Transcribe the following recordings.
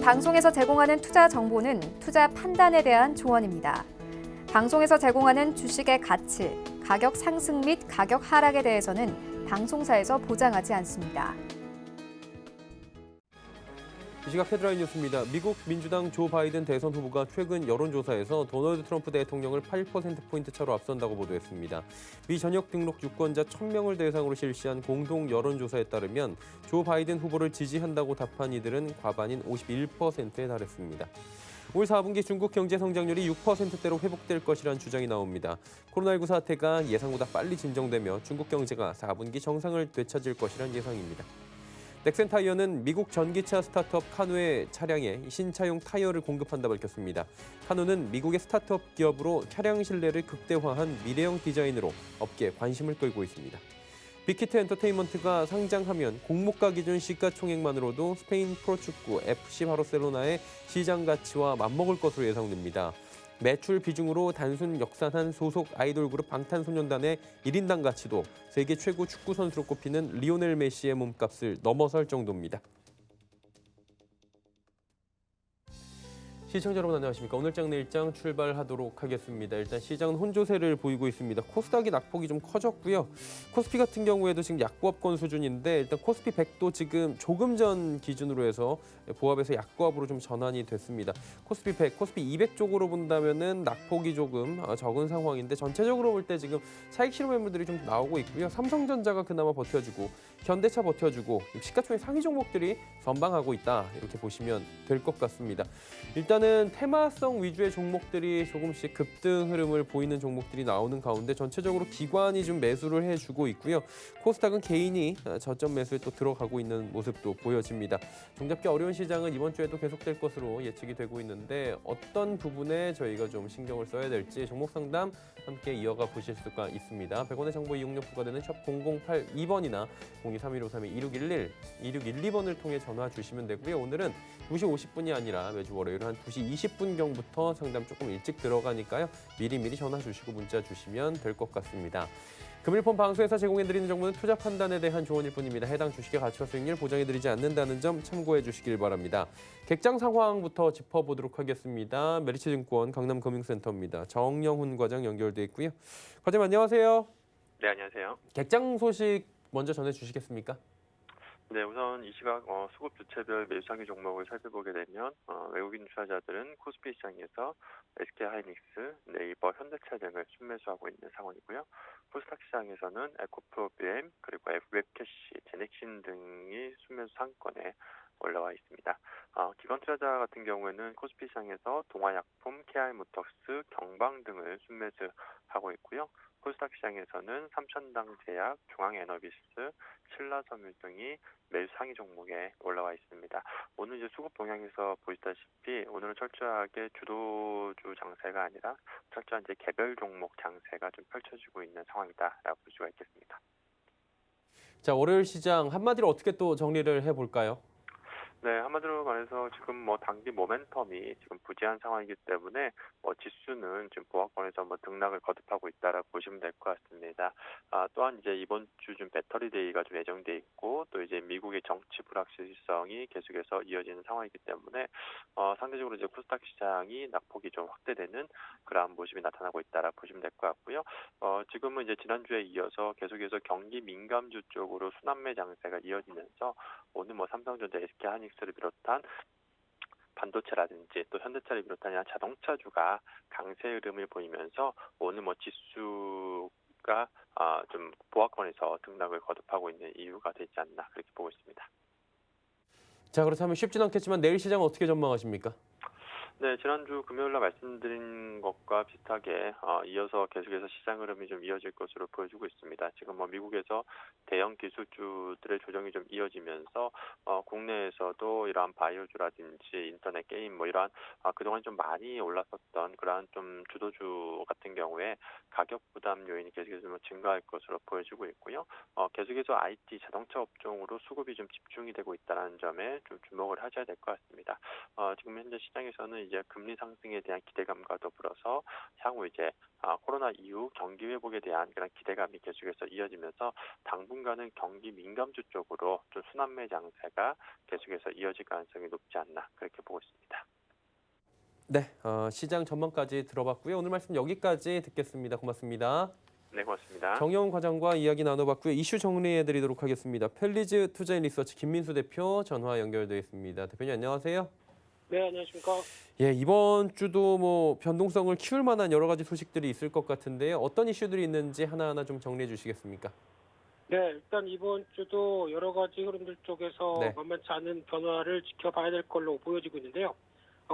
방송에서 제공하는 투자 정보는 투자 판단에 대한 조언입니다. 방송에서 제공하는 주식의 가치, 가격 상승 및 가격 하락에 대해서는 방송사에서 보장하지 않습니다. 이 시각 헤드라인 뉴스입니다. 미국 민주당 조 바이든 대선 후보가 최근 여론조사에서 도널드 트럼프 대통령을 8%포인트 차로 앞선다고 보도했습니다. 미 전역 등록 유권자 1,000명을 대상으로 실시한 공동 여론조사에 따르면 조 바이든 후보를 지지한다고 답한 이들은 과반인 51%에 달했습니다. 올 4분기 중국 경제 성장률이 6%대로 회복될 것이라는 주장이 나옵니다. 코로나19 사태가 예상보다 빨리 진정되며 중국 경제가 4분기 정상을 되찾을 것이라는 예상입니다. 넥센 타이어는 미국 전기차 스타트업 카누의 차량에 신차용 타이어를 공급한다 밝혔습니다. 카누는 미국의 스타트업 기업으로 차량 신뢰를 극대화한 미래형 디자인으로 업계에 관심을 끌고 있습니다. 빅히트 엔터테인먼트가 상장하면 공모가 기준 시가총액만으로도 스페인 프로축구 FC 바르셀로나의 시장 가치와 맞먹을 것으로 예상됩니다. 매출 비중으로 단순 역산한 소속 아이돌 그룹 방탄소년단의 1인당 가치도 세계 최고 축구 선수로 꼽히는 리오넬 메시의 몸값을 넘어설 정도입니다. 시청자 여러분 안녕하십니까. 오늘 장 내일 장 출발하도록 하겠습니다. 일단 시장은 혼조세를 보이고 있습니다. 코스닥이 낙폭이 좀 커졌고요. 코스피 같은 경우에도 지금 약보합권 수준인데 일단 코스피 100도 지금 조금 전 기준으로 해서 보합에서 약보합으로 좀 전환이 됐습니다. 코스피 100, 코스피 200 쪽으로 본다면은 낙폭이 조금 적은 상황인데 전체적으로 볼 때 지금 차익 실현 매물들이 좀 나오고 있고요. 삼성전자가 그나마 버텨주고 현대차 버텨주고 시가총액 상위 종목들이 선방하고 있다 이렇게 보시면 될 것 같습니다. 일단은 테마성 위주의 종목들이 조금씩 급등 흐름을 보이는 종목들이 나오는 가운데 전체적으로 기관이 좀 매수를 해주고 있고요. 코스닥은 개인이 저점 매수에 또 들어가고 있는 모습도 보여집니다. 종잡기 어려운 시장은 이번 주에도 계속될 것으로 예측이 되고 있는데 어떤 부분에 저희가 좀 신경을 써야 될지 종목 상담 함께 이어가 보실 수가 있습니다. 100원의 정보 이용료 부과되는 샵 0082번이나 023153-2611, 2612번을 통해 전화 주시면 되고요. 오늘은 2시 50분이 아니라 매주 월요일 한 2시 20분경부터 상담 조금 일찍 들어가니까요. 미리미리 전화 주시고 문자 주시면 될 것 같습니다. 금일폰 방송에서 제공해드리는 정보는 투자 판단에 대한 조언일 뿐입니다. 해당 주식의 가치와 수익률 보장해드리지 않는다는 점 참고해 주시길 바랍니다. 객장 상황부터 짚어보도록 하겠습니다. 메리츠증권 강남금융센터입니다. 정영훈 과장 연결돼 있고요. 과장님 안녕하세요. 네, 안녕하세요. 객장 소식 먼저 전해주시겠습니까? 네, 우선 이 시각 수급 주체별 매수 상위 종목을 살펴보게 되면 외국인 투자자들은 코스피 시장에서 SK하이닉스, 네이버, 현대차 등을 순매수하고 있는 상황이고요. 코스닥 시장에서는 에코프로비엠, 그리고 웹캐시, 제넥신 등이 순매수 상권에 올라와 있습니다. 기관 투자자 같은 경우에는 코스피 시장에서 동아약품, KI모터스, 경방 등을 순매수하고 있고요. 코스닥 시장에서는 삼천당제약, 중앙에너비스, 신라섬유 등이 매수 상위 종목에 올라와 있습니다. 오늘 이제 수급 동향에서 보시다시피 오늘은 철저하게 주도주 장세가 아니라 철저한 이제 개별 종목 장세가 좀 펼쳐지고 있는 상황이다라고 볼 수가 있겠습니다. 자, 월요일 시장 한마디로 어떻게 또 정리를 해볼까요? 네, 한마디로 말해서 지금 단기 모멘텀이 지금 부재한 상황이기 때문에 지수는 지금 보합권에서 등락을 거듭하고 있다라고 보시면 될 것 같습니다. 또한 이제 이번 주 좀 배터리 데이가 좀 예정돼 있고 또 이제 미국의 정치 불확실성이 계속해서 이어지는 상황이기 때문에 상대적으로 이제 코스닥 시장이 낙폭이 좀 확대되는 그러한 모습이 나타나고 있다라고 보시면 될 것 같고요. 지금은 이제 지난주에 이어서 계속해서 경기 민감주 쪽으로 순환매 장세가 이어지면서 오늘 삼성전자, SK하이닉스를 비롯한 반도체라든지 또 현대차를 비롯한 자동차주가 강세 흐름을 보이면서 오늘 지수가 좀 보합권에서 등락을 거듭하고 있는 이유가 되지 않나 그렇게 보고 있습니다. 자, 그렇다면 쉽진 않겠지만 내일 시장 어떻게 전망하십니까? 네, 지난주 금요일날 말씀드린 것과 비슷하게 이어서 계속해서 시장 흐름이 좀 이어질 것으로 보여지고 있습니다. 지금 미국에서 대형 기술주들의 조정이 좀 이어지면서 국내에서도 이러한 바이오주라든지 인터넷 게임 이러한 그동안 좀 많이 올랐었던 그러한 좀 주도주 같은 경우에 가격 부담 요인이 계속해서 좀 증가할 것으로 보여지고 있고요. 계속해서 IT 자동차 업종으로 수급이 좀 집중이 되고 있다는 점에 좀 주목을 하셔야 될 것 같습니다. 지금 현재 시장에서는 이제 금리 상승에 대한 기대감과 더불어서 향후 이제 코로나 이후 경기 회복에 대한 그런 기대감이 계속해서 이어지면서 당분간은 경기 민감주 쪽으로 좀 순환매 장세가 계속해서 이어질 가능성이 높지 않나 그렇게 보고 있습니다. 네, 시장 전망까지 들어봤고요. 오늘 말씀 여기까지 듣겠습니다. 고맙습니다. 네, 고맙습니다. 정영훈 과장과 이야기 나눠봤고요. 이슈 정리해드리도록 하겠습니다. 펠리즈 투자인리서치 김민수 대표 전화 연결돼 있습니다. 대표님 안녕하세요. 네, 안녕하십니까. 예, 이번 주도 뭐 변동성을 키울 만한 여러 가지 소식들이 있을 것 같은데요. 어떤 이슈들이 있는지 하나하나 좀 정리해 주시겠습니까? 네, 일단 이번 주도 여러 가지 흐름들 쪽에서 네. 만만치 않은 변화를 지켜봐야 될 걸로 보여지고 있는데요.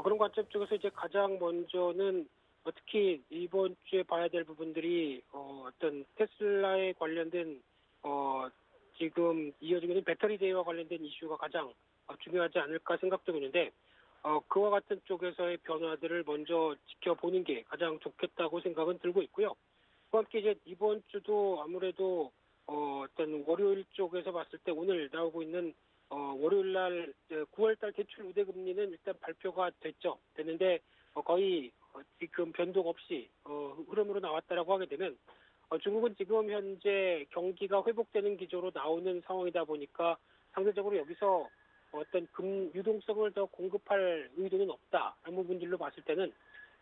그런 관점 쪽에서 이제 가장 먼저는 특히 이번 주에 봐야 될 부분들이 어떤 테슬라에 관련된 지금 이어지고 있는 배터리 대회와 관련된 이슈가 가장 중요하지 않을까 생각되고 있는데 그와 같은 쪽에서의 변화들을 먼저 지켜보는 게 가장 좋겠다고 생각은 들고 있고요. 그와 함께 이제 이번 주도 아무래도 어떤 월요일 쪽에서 봤을 때 오늘 나오고 있는 월요일 날 9월 달 대출 우대 금리는 일단 발표가 됐는데 거의 지금 변동 없이 흐름으로 나왔다라고 하게 되면 중국은 지금 현재 경기가 회복되는 기조로 나오는 상황이다 보니까 상대적으로 여기서 어떤 유동성을 더 공급할 의도는 없다라는 부분들로 봤을 때는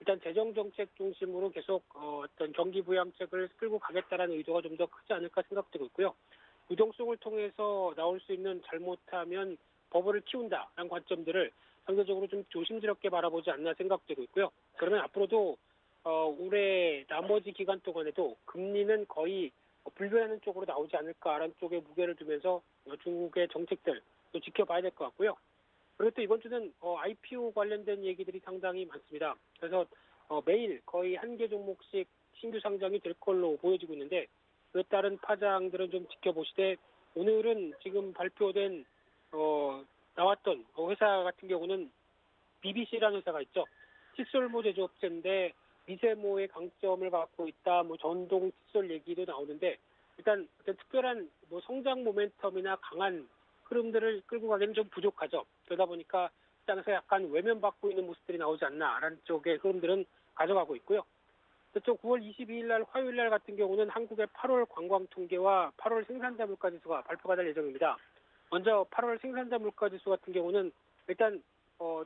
일단 재정 정책 중심으로 계속 어떤 경기 부양책을 끌고 가겠다라는 의도가 좀 더 크지 않을까 생각되고 있고요. 유동성을 통해서 나올 수 있는 잘못하면 버블을 키운다라는 관점들을 상대적으로 좀 조심스럽게 바라보지 않나 생각되고 있고요. 그러면 앞으로도 올해 나머지 기간 동안에도 금리는 거의 불변하는 쪽으로 나오지 않을까라는 쪽에 무게를 두면서 중국의 정책들 또 지켜봐야 될 것 같고요. 그리고 또 이번 주는 IPO 관련된 얘기들이 상당히 많습니다. 그래서 매일 거의 한 개 종목씩 신규 상장이 될 걸로 보여지고 있는데 그에 따른 파장들은 좀 지켜보시되 오늘은 지금 발표된 나왔던 회사 같은 경우는 BBC라는 회사가 있죠. 칫솔모 제조업체인데 미세모의 강점을 갖고 있다. 뭐 전동 칫솔 얘기도 나오는데 일단 어떤 특별한 뭐 성장 모멘텀이나 강한 흐름들을 끌고 가기는 좀 부족하죠. 그러다 보니까 시장에서 약간 외면받고 있는 모습들이 나오지 않나라는 쪽의 흐름들은 가져가고 있고요. 또 9월 22일 날 화요일 날 같은 경우는 한국의 8월 관광 통계와 8월 생산자 물가 지수가 발표가 될 예정입니다. 먼저 8월 생산자 물가 지수 같은 경우는 일단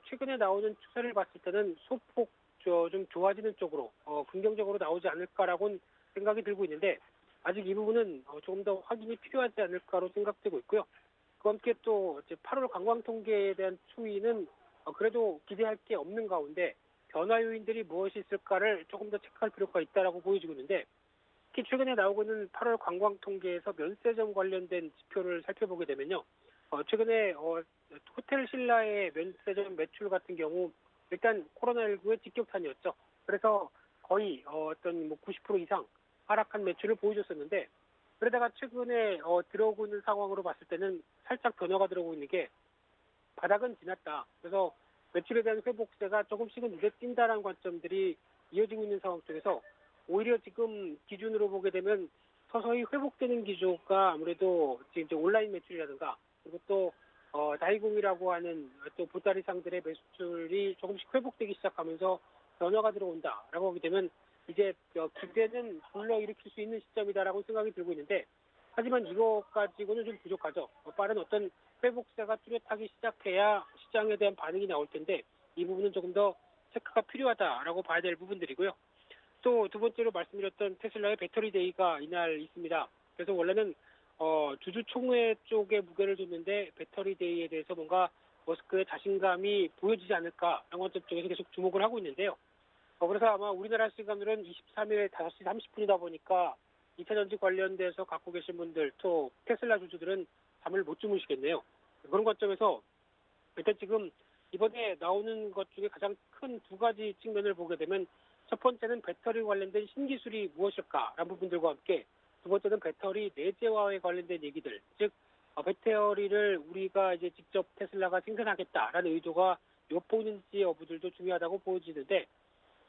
최근에 나오는 추세를 봤을 때는 소폭 좀 좋아지는 쪽으로 긍정적으로 나오지 않을까라고는 생각이 들고 있는데 아직 이 부분은 조금 더 확인이 필요하지 않을까로 생각되고 있고요. 그와 함께 또 8월 관광 통계에 대한 추이는 그래도 기대할 게 없는 가운데 변화 요인들이 무엇이 있을까를 조금 더 체크할 필요가 있다라고 보여지고 있는데 특히 최근에 나오고 있는 8월 관광 통계에서 면세점 관련된 지표를 살펴보게 되면요. 최근에 호텔 신라의 면세점 매출 같은 경우 일단 코로나19의 직격탄이었죠. 그래서 거의 어떤 90% 이상 하락한 매출을 보여줬었는데 그러다가 최근에 들어오고 있는 상황으로 봤을 때는 살짝 변화가 들어오고 있는 게 바닥은 지났다. 그래서 매출에 대한 회복세가 조금씩은 눈에 띈다라는 관점들이 이어지고 있는 상황 속에서 오히려 지금 기준으로 보게 되면 서서히 회복되는 기조가 아무래도 지금 온라인 매출이라든가 그리고 또 다이공이라고 하는 또 보따리상들의 매출이 조금씩 회복되기 시작하면서 변화가 들어온다라고 하게 되면 이제 기대는 불러일으킬 수 있는 시점이다라고 생각이 들고 있는데 하지만 이거 가지고는 좀 부족하죠. 빠른 어떤 회복세가 뚜렷하게 시작해야 시장에 대한 반응이 나올 텐데 이 부분은 조금 더 체크가 필요하다라고 봐야 될 부분들이고요. 또 두 번째로 말씀드렸던 테슬라의 배터리 데이가 이날 있습니다. 그래서 원래는 주주총회 쪽에 무게를 뒀는데 배터리 데이에 대해서 뭔가 머스크의 자신감이 보여지지 않을까라는 관점 쪽에서 계속 주목을 하고 있는데요. 그래서 아마 우리나라 시간으로는 23일 5시 30분이다 보니까 2차 전지 관련돼서 갖고 계신 분들 또 테슬라 주주들은 잠을 못 주무시겠네요. 그런 관점에서 일단 지금 이번에 나오는 것 중에 가장 큰 두 가지 측면을 보게 되면 첫 번째는 배터리 관련된 신기술이 무엇일까라는 부분들과 함께 두 번째는 배터리 내재화에 관련된 얘기들, 즉 배터리를 우리가 이제 직접 테슬라가 생산하겠다라는 의도가 엿보이는지 여부들도 중요하다고 보여지는데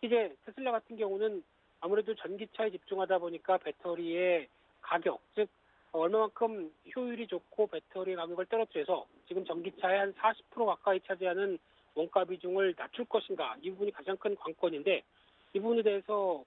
이제 테슬라 같은 경우는 아무래도 전기차에 집중하다 보니까 배터리의 가격, 즉 얼마만큼 효율이 좋고 배터리 가격을 떨어뜨려서 지금 전기차의 한 40% 가까이 차지하는 원가 비중을 낮출 것인가, 이 부분이 가장 큰 관건인데, 이 부분에 대해서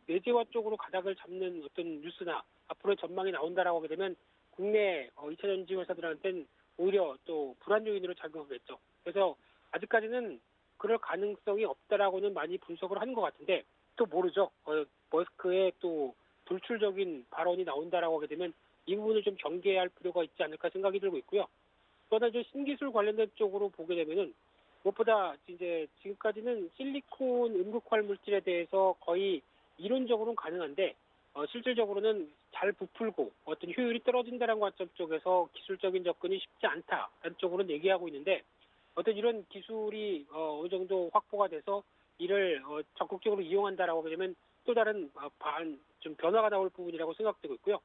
내재화 쪽으로 가닥을 잡는 어떤 뉴스나 앞으로의 전망이 나온다라고 하게 되면 국내 2차 전지 회사들한테는 오히려 또 불안 요인으로 작용하겠죠. 그래서 아직까지는 그럴 가능성이 없다라고는 많이 분석을 하는 것 같은데, 또 모르죠. 머스크의 또 불출적인 발언이 나온다라고 하게 되면 이 부분을 좀 경계할 필요가 있지 않을까 생각이 들고 있고요. 또 하나 이제 신기술 관련된 쪽으로 보게 되면은 무엇보다 이제 지금까지는 실리콘 음극활 물질에 대해서 거의 이론적으로는 가능한데 실질적으로는 잘 부풀고 어떤 효율이 떨어진다는 관점 쪽에서 기술적인 접근이 쉽지 않다라는 쪽으로는 얘기하고 있는데, 어떤 이런 기술이 어느 정도 확보가 돼서 이를 적극적으로 이용한다라고 하게 되면 또 다른 좀 변화가 나올 부분이라고 생각되고 있고요.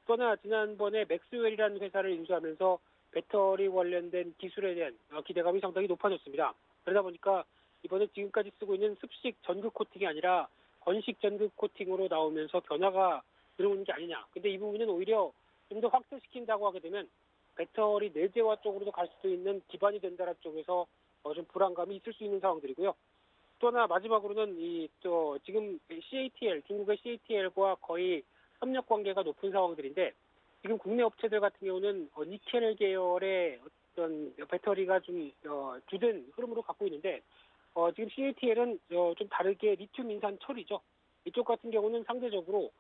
또 하나 지난번에 맥스웰이라는 회사를 인수하면서 배터리 관련된 기술에 대한 기대감이 상당히 높아졌습니다. 그러다 보니까 이번에 지금까지 쓰고 있는 습식 전극 코팅이 아니라 건식 전극 코팅으로 나오면서 변화가 들어오는 게 아니냐. 근데 이 부분은 오히려 좀 더 확대시킨다고 하게 되면 배터리 내재화 쪽으로도 갈 수도 있는 기반이 된다는 쪽에서 좀 불안감이 있을 수 있는 상황들이고요. 또 하나 마지막으로는 지금 CATL, 중국의 CATL과 거의 협력 관계가 높은 상황들인데, 지금 국내 업체들 같은 경우는 니켈 계열의 어떤 배터리가 좀 주된 흐름으로 갖고 있는데, 지금 CATL은 좀 다르게 리튬 인산 처리죠. 이쪽 같은 경우는 상대적으로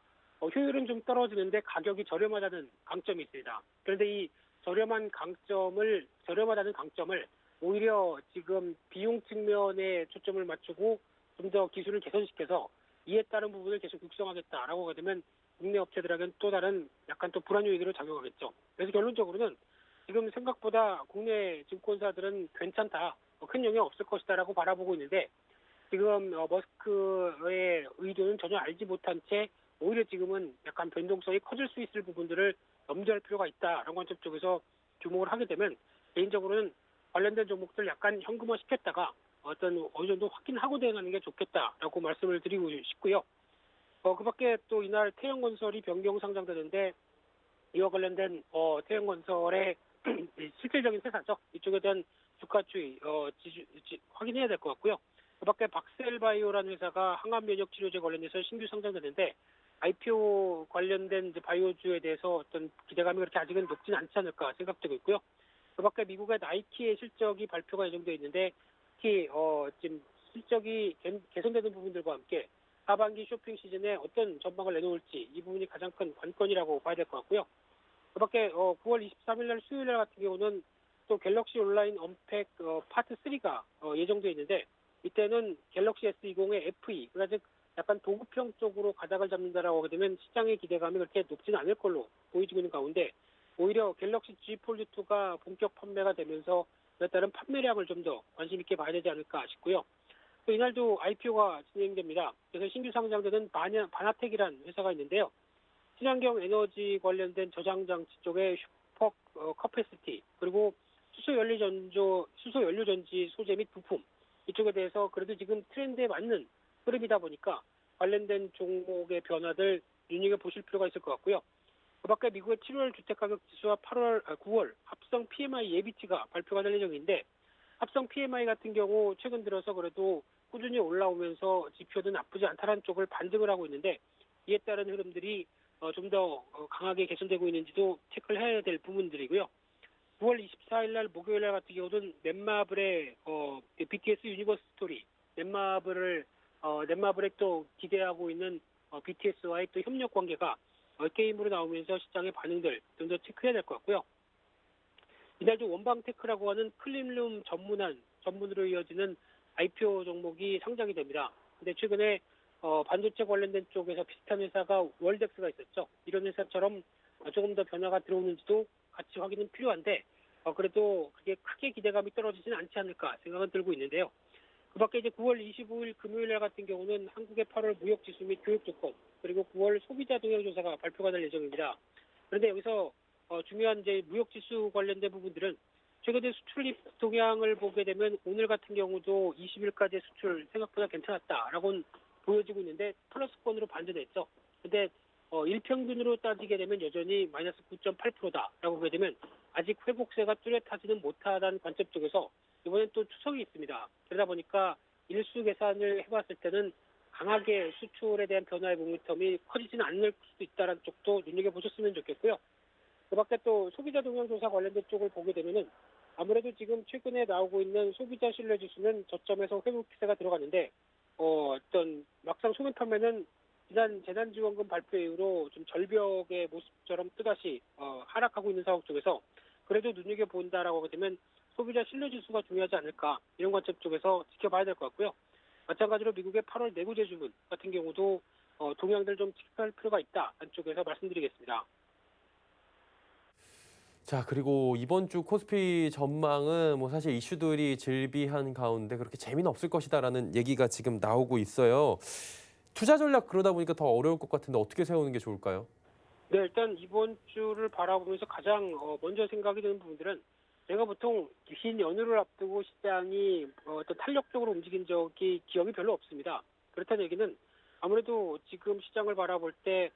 효율은 좀 떨어지는데 가격이 저렴하다는 강점이 있습니다. 그런데 이 저렴하다는 강점을 오히려 지금 비용 측면에 초점을 맞추고 좀 더 기술을 개선시켜서 이에 따른 부분을 계속 육성하겠다라고 하게 되면 국내 업체들에게는 또 다른 약간 또 불안 요인으로 작용하겠죠. 그래서 결론적으로는 지금 생각보다 국내 증권사들은 괜찮다, 큰 영향 없을 것이다라고 바라보고 있는데, 지금 머스크의 의도는 전혀 알지 못한 채 오히려 지금은 약간 변동성이 커질 수 있을 부분들을 염두할 필요가 있다라는 관점 쪽에서 주목을 하게 되면 개인적으로는 관련된 종목들 약간 현금화 시켰다가 어느 정도 확인하고 대응하는 게 좋겠다라고 말씀을 드리고 싶고요. 그 밖에 또 이날 태영건설이 변경 상장되는데, 이와 관련된 태영건설의 실질적인 회사죠. 이쪽에 대한 주가 추이 확인해야 될 것 같고요. 그 밖에 박셀바이오라는 회사가 항암 면역 치료제 관련해서 신규 상장되는데, IPO 관련된 이제 바이오주에 대해서 어떤 기대감이 그렇게 아직은 높지는 않지 않을까 생각되고 있고요. 그 밖에 미국의 나이키의 실적이 발표가 예정되어 있는데, 특히 지금 실적이 개선되는 부분들과 함께 하반기 쇼핑 시즌에 어떤 전망을 내놓을지, 이 부분이 가장 큰 관건이라고 봐야 될 것 같고요. 그 밖에 9월 23일 날 수요일 날 같은 경우는 또 갤럭시 온라인 언팩 파트 3가 예정되어 있는데, 이때는 갤럭시 S20의 FE, 그러니까 즉 약간 도급형 쪽으로 가닥을 잡는다라고 하게 되면 시장의 기대감이 그렇게 높지는 않을 걸로 보여지고 있는 가운데, 오히려 갤럭시 G 폴드 2가 본격 판매가 되면서 그에 따른 판매량을 좀 더 관심 있게 봐야 되지 않을까 싶고요. 또 이날도 IPO가 진행됩니다. 그래서 신규 상장되는 바나텍이라는 회사가 있는데요. 친환경 에너지 관련된 저장 장치 쪽에 슈퍼 커패시티, 그리고 수소 연료 전지 소재 및 부품, 이쪽에 대해서 그래도 지금 트렌드에 맞는 흐름이다 보니까 관련된 종목의 변화들 눈여겨보실 필요가 있을 것 같고요. 그 밖에 미국의 7월 주택가격 지수와 9월 합성 PMI 예비치가 발표가 될 예정인데, 합성 PMI 같은 경우 최근 들어서 그래도 꾸준히 올라오면서 지표도 나쁘지 않다는 쪽을 반등을 하고 있는데, 이에 따른 흐름들이 좀 더 강하게 개선되고 있는지도 체크를 해야 될 부분들이고요. 9월 24일 날 목요일 날 같은 경우는 넷마블의 BTS 유니버스 스토리, 넷마블을 또 기대하고 있는 BTS와의 또 협력 관계가 게임으로 나오면서 시장의 반응들 좀 더 체크해야 될 것 같고요. 이날도 원방테크라고 하는 클린룸 전문으로 이어지는 IPO 종목이 상장이 됩니다. 근데 최근에 반도체 관련된 쪽에서 비슷한 회사가 월덱스가 있었죠. 이런 회사처럼 조금 더 변화가 들어오는지도 같이 확인은 필요한데, 그래도 그게 크게 기대감이 떨어지지는 않지 않을까 생각은 들고 있는데요. 그 밖에 이제 9월 25일 금요일 날 같은 경우는 한국의 8월 무역지수 및 교육조건, 그리고 9월 소비자 동향조사가 발표가 될 예정입니다. 그런데 여기서 중요한 이제 무역지수 관련된 부분들은 최근에 수출입 동향을 보게 되면 오늘 같은 경우도 20일까지 수출 생각보다 괜찮았다라고 보여지고 있는데 플러스권으로 반전했죠. 근데 일평균으로 따지게 되면 여전히 마이너스 9.8%다라고 보게 되면 아직 회복세가 뚜렷하지는 못하다는 관점 쪽에서 이번엔 또 추석이 있습니다. 그러다 보니까 일수 계산을 해봤을 때는 강하게 수출에 대한 변화의 모멘텀이 커지지는 않을 수도 있다는 쪽도 눈여겨보셨으면 좋겠고요. 그 밖에 또 소비자 동향조사 관련된 쪽을 보게 되면은 아무래도 지금 최근에 나오고 있는 소비자 신뢰지수는 저점에서 회복 기세가 들어갔는데 어떤 막상 소매판매는 지난 재난지원금 발표 이후로 좀 절벽의 모습처럼 또다시 하락하고 있는 상황 쪽에서 그래도 눈여겨본다라고 하게 되면 소비자 신뢰지수가 중요하지 않을까 이런 관점 쪽에서 지켜봐야 될 것 같고요. 마찬가지로 미국의 8월 내구재 주문 같은 경우도 동향들 좀 체크할 필요가 있다 안쪽에서 말씀드리겠습니다. 자, 그리고 이번 주 코스피 전망은 뭐 사실 이슈들이 질비한 가운데 그렇게 재미는 없을 것이다라는 얘기가 지금 나오고 있어요. 투자 전략 그러다 보니까 더 어려울 것 같은데 어떻게 세우는 게 좋을까요? 네, 일단 이번 주를 바라보면서 가장 먼저 생각이 드는 부분들은 제가 보통 긴 연휴를 앞두고 시장이 어떤 탄력적으로 움직인 적이 기억이 별로 없습니다. 그렇다는 얘기는 아무래도 지금 시장을 바라볼 때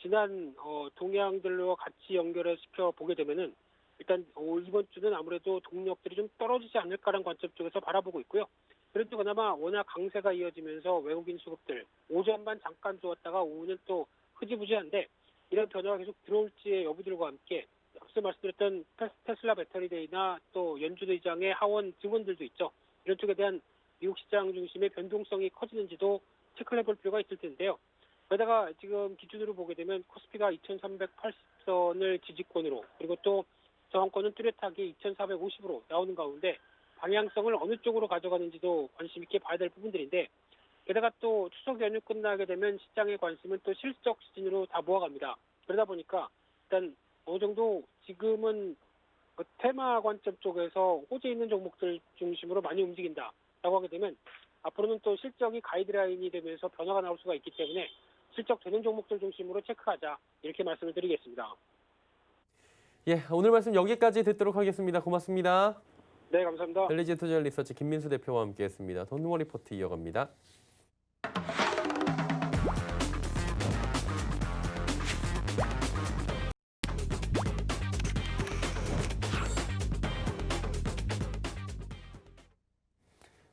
지난 동향들로 같이 연결해 시켜 보게 되면은 일단 이번 주는 아무래도 동력들이 좀 떨어지지 않을까라는 관점 쪽에서 바라보고 있고요. 그래도 그나마 워낙 강세가 이어지면서 외국인 수급들 오전만 잠깐 좋았다가 오후는 또 흐지부지한데 이런 변화가 계속 들어올지의 여부들과 함께 앞서 말씀드렸던 테슬라 배터리데이나 또 연준 의장의 하원 증언들도 있죠. 이런 쪽에 대한 미국 시장 중심의 변동성이 커지는지도 체크를 해볼 필요가 있을 텐데요. 게다가 지금 기준으로 보게 되면 코스피가 2380선을 지지권으로 그리고 또 저항권은 뚜렷하게 2450으로 나오는 가운데 방향성을 어느 쪽으로 가져가는지도 관심 있게 봐야 될 부분들인데 게다가 또 추석 연휴 끝나게 되면 시장의 관심은 또 실적 시즌으로 다 모아갑니다. 그러다 보니까 일단 어느 정도 지금은 테마 관점 쪽에서 호재 있는 종목들 중심으로 많이 움직인다라고 하게 되면 앞으로는 또 실적이 가이드라인이 되면서 변화가 나올 수가 있기 때문에 실적 되는 종목들 중심으로 체크하자 이렇게 말씀을 드리겠습니다. 예, 오늘 말씀 여기까지 듣도록 하겠습니다. 고맙습니다. 네, 감사합니다. 벨리지 투자연 리서치 김민수 대표와 함께했습니다. 돈모어 리포트 이어갑니다.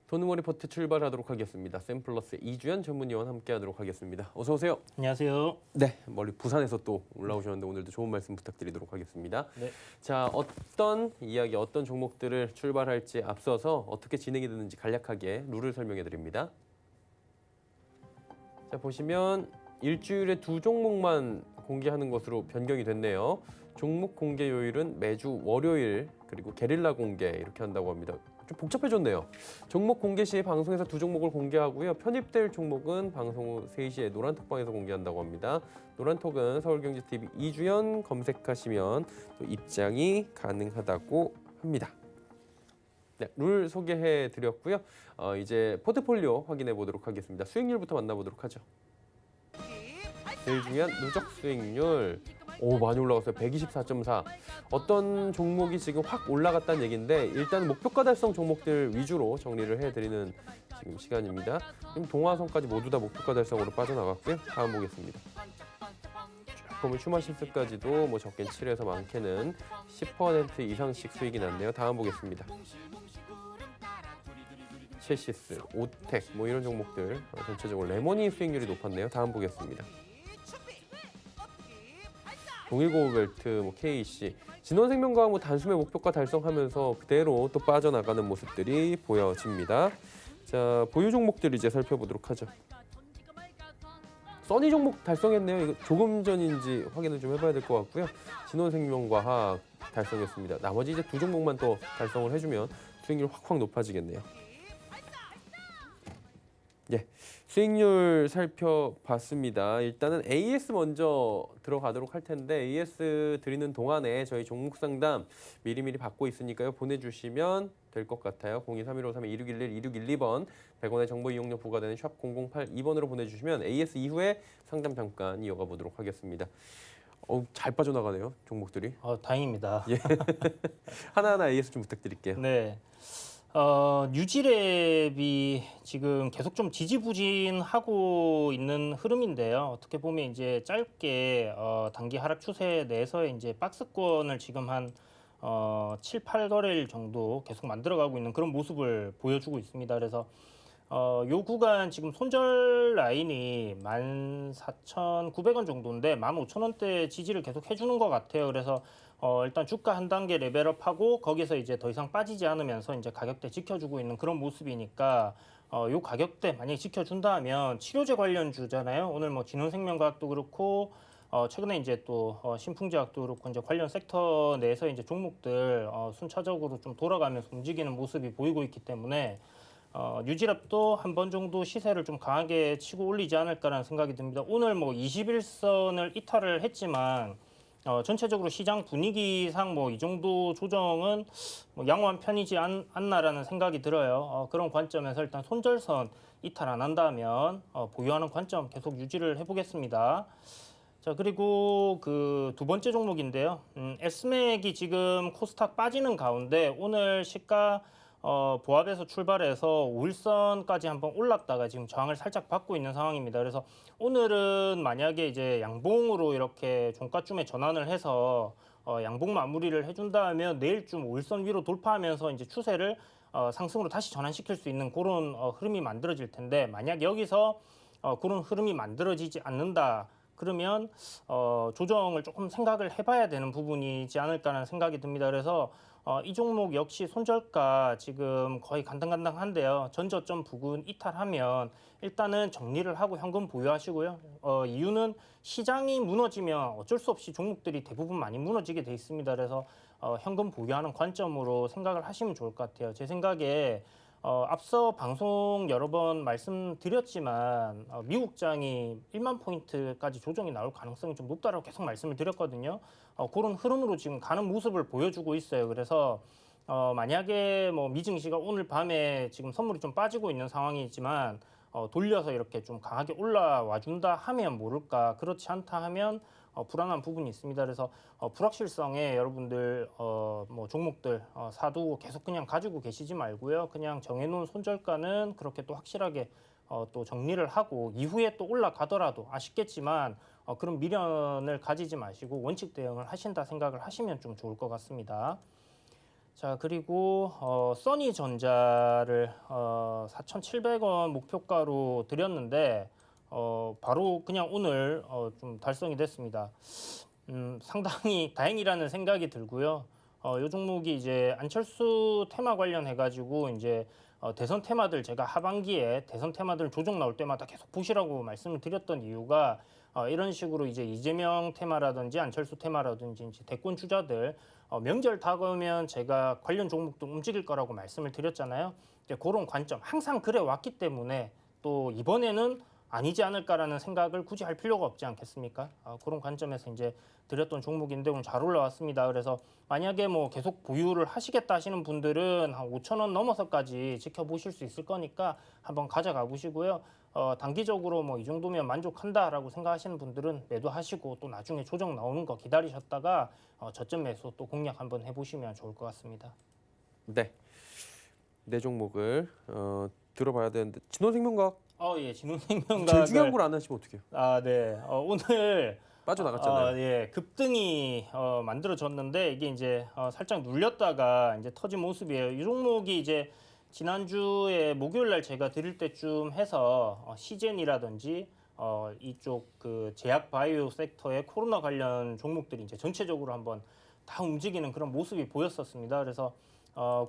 돈모어 리포트 출발하도록 하겠습니다. 샘플러스 이주연 전문위원 함께하도록 하겠습니다. 어서 오세요. 안녕하세요. 네, 멀리 부산에서 또 올라오셨는데 오늘도 좋은 말씀 부탁드리도록 하겠습니다. 네. 자, 어떤 이야기, 어떤 종목들을 출발할지 앞서서 어떻게 진행이 되는지 간략하게 룰을 설명해 드립니다. 자, 보시면 일주일에 2종목만 공개하는 것으로 변경이 됐네요. 종목 공개 요일은 매주 월요일 그리고 게릴라 공개 이렇게 한다고 합니다. 좀 복잡해졌네요. 종목 공개 시 방송에서 2종목을 공개하고요. 편입될 종목은 방송 후 3시에 노란톡방에서 공개한다고 합니다. 노란톡은 서울경제TV 이주연 검색하시면 또 입장이 가능하다고 합니다. 네, 룰 소개해 드렸고요. 이제 포트폴리오 확인해 보도록 하겠습니다. 수익률부터 만나보도록 하죠. 제일 중요한 누적 수익률. 오, 많이 올라갔어요. 124.4. 어떤 종목이 지금 확 올라갔다는 얘기인데 일단 목표가 달성 종목들 위주로 정리를 해드리는 지금 시간입니다. 지금 동화선까지 모두 다 목표가 달성으로 빠져나갔고요. 다음 보겠습니다. 쭉 보면 휴마시스까지도 뭐 적게는 7에서 많게는 10% 이상씩 수익이 났네요. 다음 보겠습니다. 첼시스, 오텍 뭐 이런 종목들 전체적으로 레모니 수익률이 높았네요. 다음 보겠습니다. 동일고벨트, 뭐 KC, 진원생명과학 뭐 단숨에 목표가 달성하면서 그대로 또 빠져나가는 모습들이 보여집니다. 자, 보유 종목들 이제 살펴보도록 하죠. 써니 종목 달성했네요. 이거 조금 전인지 확인을 좀 해봐야 될 것 같고요. 진원생명과학 달성했습니다. 나머지 이제 2종목만 또 달성을 해주면 수익률 확 높아지겠네요. 예, 수익률 살펴봤습니다. 일단은 AS 먼저 들어가도록 할 텐데 AS 드리는 동안에 저희 종목 상담 미리미리 받고 있으니까요. 보내주시면 될 것 같아요. 023153-2611-2612번 100원의 정보 이용료 부과되는 샵 0082번으로 보내주시면 AS 이후에 상담 잠깐 이어가 보도록 하겠습니다. 잘 빠져나가네요. 종목들이. 다행입니다. 예. 하나하나 AS 좀 부탁드릴게요. 네. 뉴지랩이 지금 계속 좀 지지부진하고 있는 흐름인데요. 어떻게 보면 이제 짧게 단기 하락 추세 내에서 이제 박스권을 지금 한 7, 8거래일 정도 계속 만들어가고 있는 그런 모습을 보여주고 있습니다. 그래서 요 구간 지금 손절 라인이 14,900원 정도인데 15,000원대 지지를 계속 해주는 것 같아요. 그래서 일단 주가 한 단계 레벨업하고 거기서 이제 더 이상 빠지지 않으면서 이제 가격대 지켜주고 있는 그런 모습이니까 요 가격대 만약에 지켜준다면 치료제 관련주잖아요. 오늘 뭐 진원생명과학도 그렇고 최근에 이제 또 신풍제약도 그렇고 이제 관련 섹터 내에서 이제 종목들 순차적으로 좀 돌아가면서 움직이는 모습이 보이고 있기 때문에 뉴질랩도 한 번 정도 시세를 좀 강하게 치고 올리지 않을까라는 생각이 듭니다. 오늘 뭐 21선을 이탈을 했지만 전체적으로 시장 분위기상 뭐 이 정도 조정은 뭐 양호한 편이지 않나라는 생각이 들어요. 그런 관점에서 일단 손절선 이탈 안 한다면 보유하는 관점 계속 유지를 해보겠습니다. 자, 그리고 그 두 번째 종목인데요. 에스맥이 지금 코스닥 빠지는 가운데 오늘 시가 보합에서 출발해서 5일선까지 한번 올랐다가 지금 저항을 살짝 받고 있는 상황입니다. 그래서 오늘은 만약에 이제 양봉으로 이렇게 종가쯤에 전환을 해서 양봉 마무리를 해준다면 내일쯤 5일선 위로 돌파하면서 이제 추세를 상승으로 다시 전환시킬 수 있는 그런 흐름이 만들어질 텐데 만약 여기서 그런 흐름이 만들어지지 않는다. 그러면 조정을 조금 생각을 해봐야 되는 부분이지 않을까라는 생각이 듭니다. 그래서 이 종목 역시 손절가 지금 거의 간당간당한데요. 전저점 부근 이탈하면 일단은 정리를 하고 현금 보유하시고요. 이유는 시장이 무너지면 어쩔 수 없이 종목들이 대부분 많이 무너지게 돼 있습니다. 그래서 현금 보유하는 관점으로 생각을 하시면 좋을 것 같아요. 제 생각에 앞서 방송 여러 번 말씀드렸지만 미국장이 1만 포인트까지 조정이 나올 가능성이 좀 높다라고 계속 말씀을 드렸거든요. 그런 흐름으로 지금 가는 모습을 보여주고 있어요. 그래서 만약에 뭐 미증시가 오늘 밤에 지금 선물이 좀 빠지고 있는 상황이지만 돌려서 이렇게 좀 강하게 올라와 준다 하면 모를까, 그렇지 않다 하면 불안한 부분이 있습니다. 그래서 불확실성에 여러분들 뭐 종목들 사두고 계속 그냥 가지고 계시지 말고요. 그냥 정해놓은 손절가는 그렇게 또 확실하게 또 정리를 하고 이후에 또 올라가더라도 아쉽겠지만 그런 미련을 가지지 마시고 원칙 대응을 하신다 생각을 하시면 좀 좋을 것 같습니다. 자, 그리고 써니전자를 4,700원 목표가로 드렸는데 바로 그냥 오늘 좀 달성이 됐습니다. 상당히 다행이라는 생각이 들고요. 이 종목이 이제 안철수 테마 관련해가지고 이제 대선 테마들 제가 하반기에 대선 테마들 조정 나올 때마다 계속 보시라고 말씀을 드렸던 이유가 이런 식으로 이제 이재명 테마라든지 안철수 테마라든지 이제 대권 주자들 명절 다가오면 제가 관련 종목도 움직일 거라고 말씀을 드렸잖아요. 이제 그런 관점 항상 그래 왔기 때문에 또 이번에는 아니지 않을까라는 생각을 굳이 할 필요가 없지 않겠습니까? 그런 관점에서 이제 드렸던 종목인데 오늘 잘 올라왔습니다. 그래서 만약에 뭐 계속 보유를 하시겠다 하시는 분들은 한 5,000원 넘어서까지 지켜보실 수 있을 거니까 한번 가져가 보시고요. 단기적으로 뭐 이 정도면 만족한다라고 생각하시는 분들은 매도하시고 또 나중에 조정 나오는 거 기다리셨다가 저점 매수 또 공략 한번 해보시면 좋을 것 같습니다. 네, 네 종목을 들어봐야 되는데 진원생명과학 예, 진원생명과학을 제일 중요한 걸 안 하시면 어떡해요? 네, 오늘 빠져나갔잖아요. 예, 급등이 만들어졌는데 이게 이제 살짝 눌렸다가 이제 터진 모습이에요. 이 종목이 이제 지난주에 목요일 날 제가 드릴 때쯤 해서 시젠이라든지 이쪽 그 제약 바이오 섹터의 코로나 관련 종목들이 이제 전체적으로 한번 다 움직이는 그런 모습이 보였었습니다. 그래서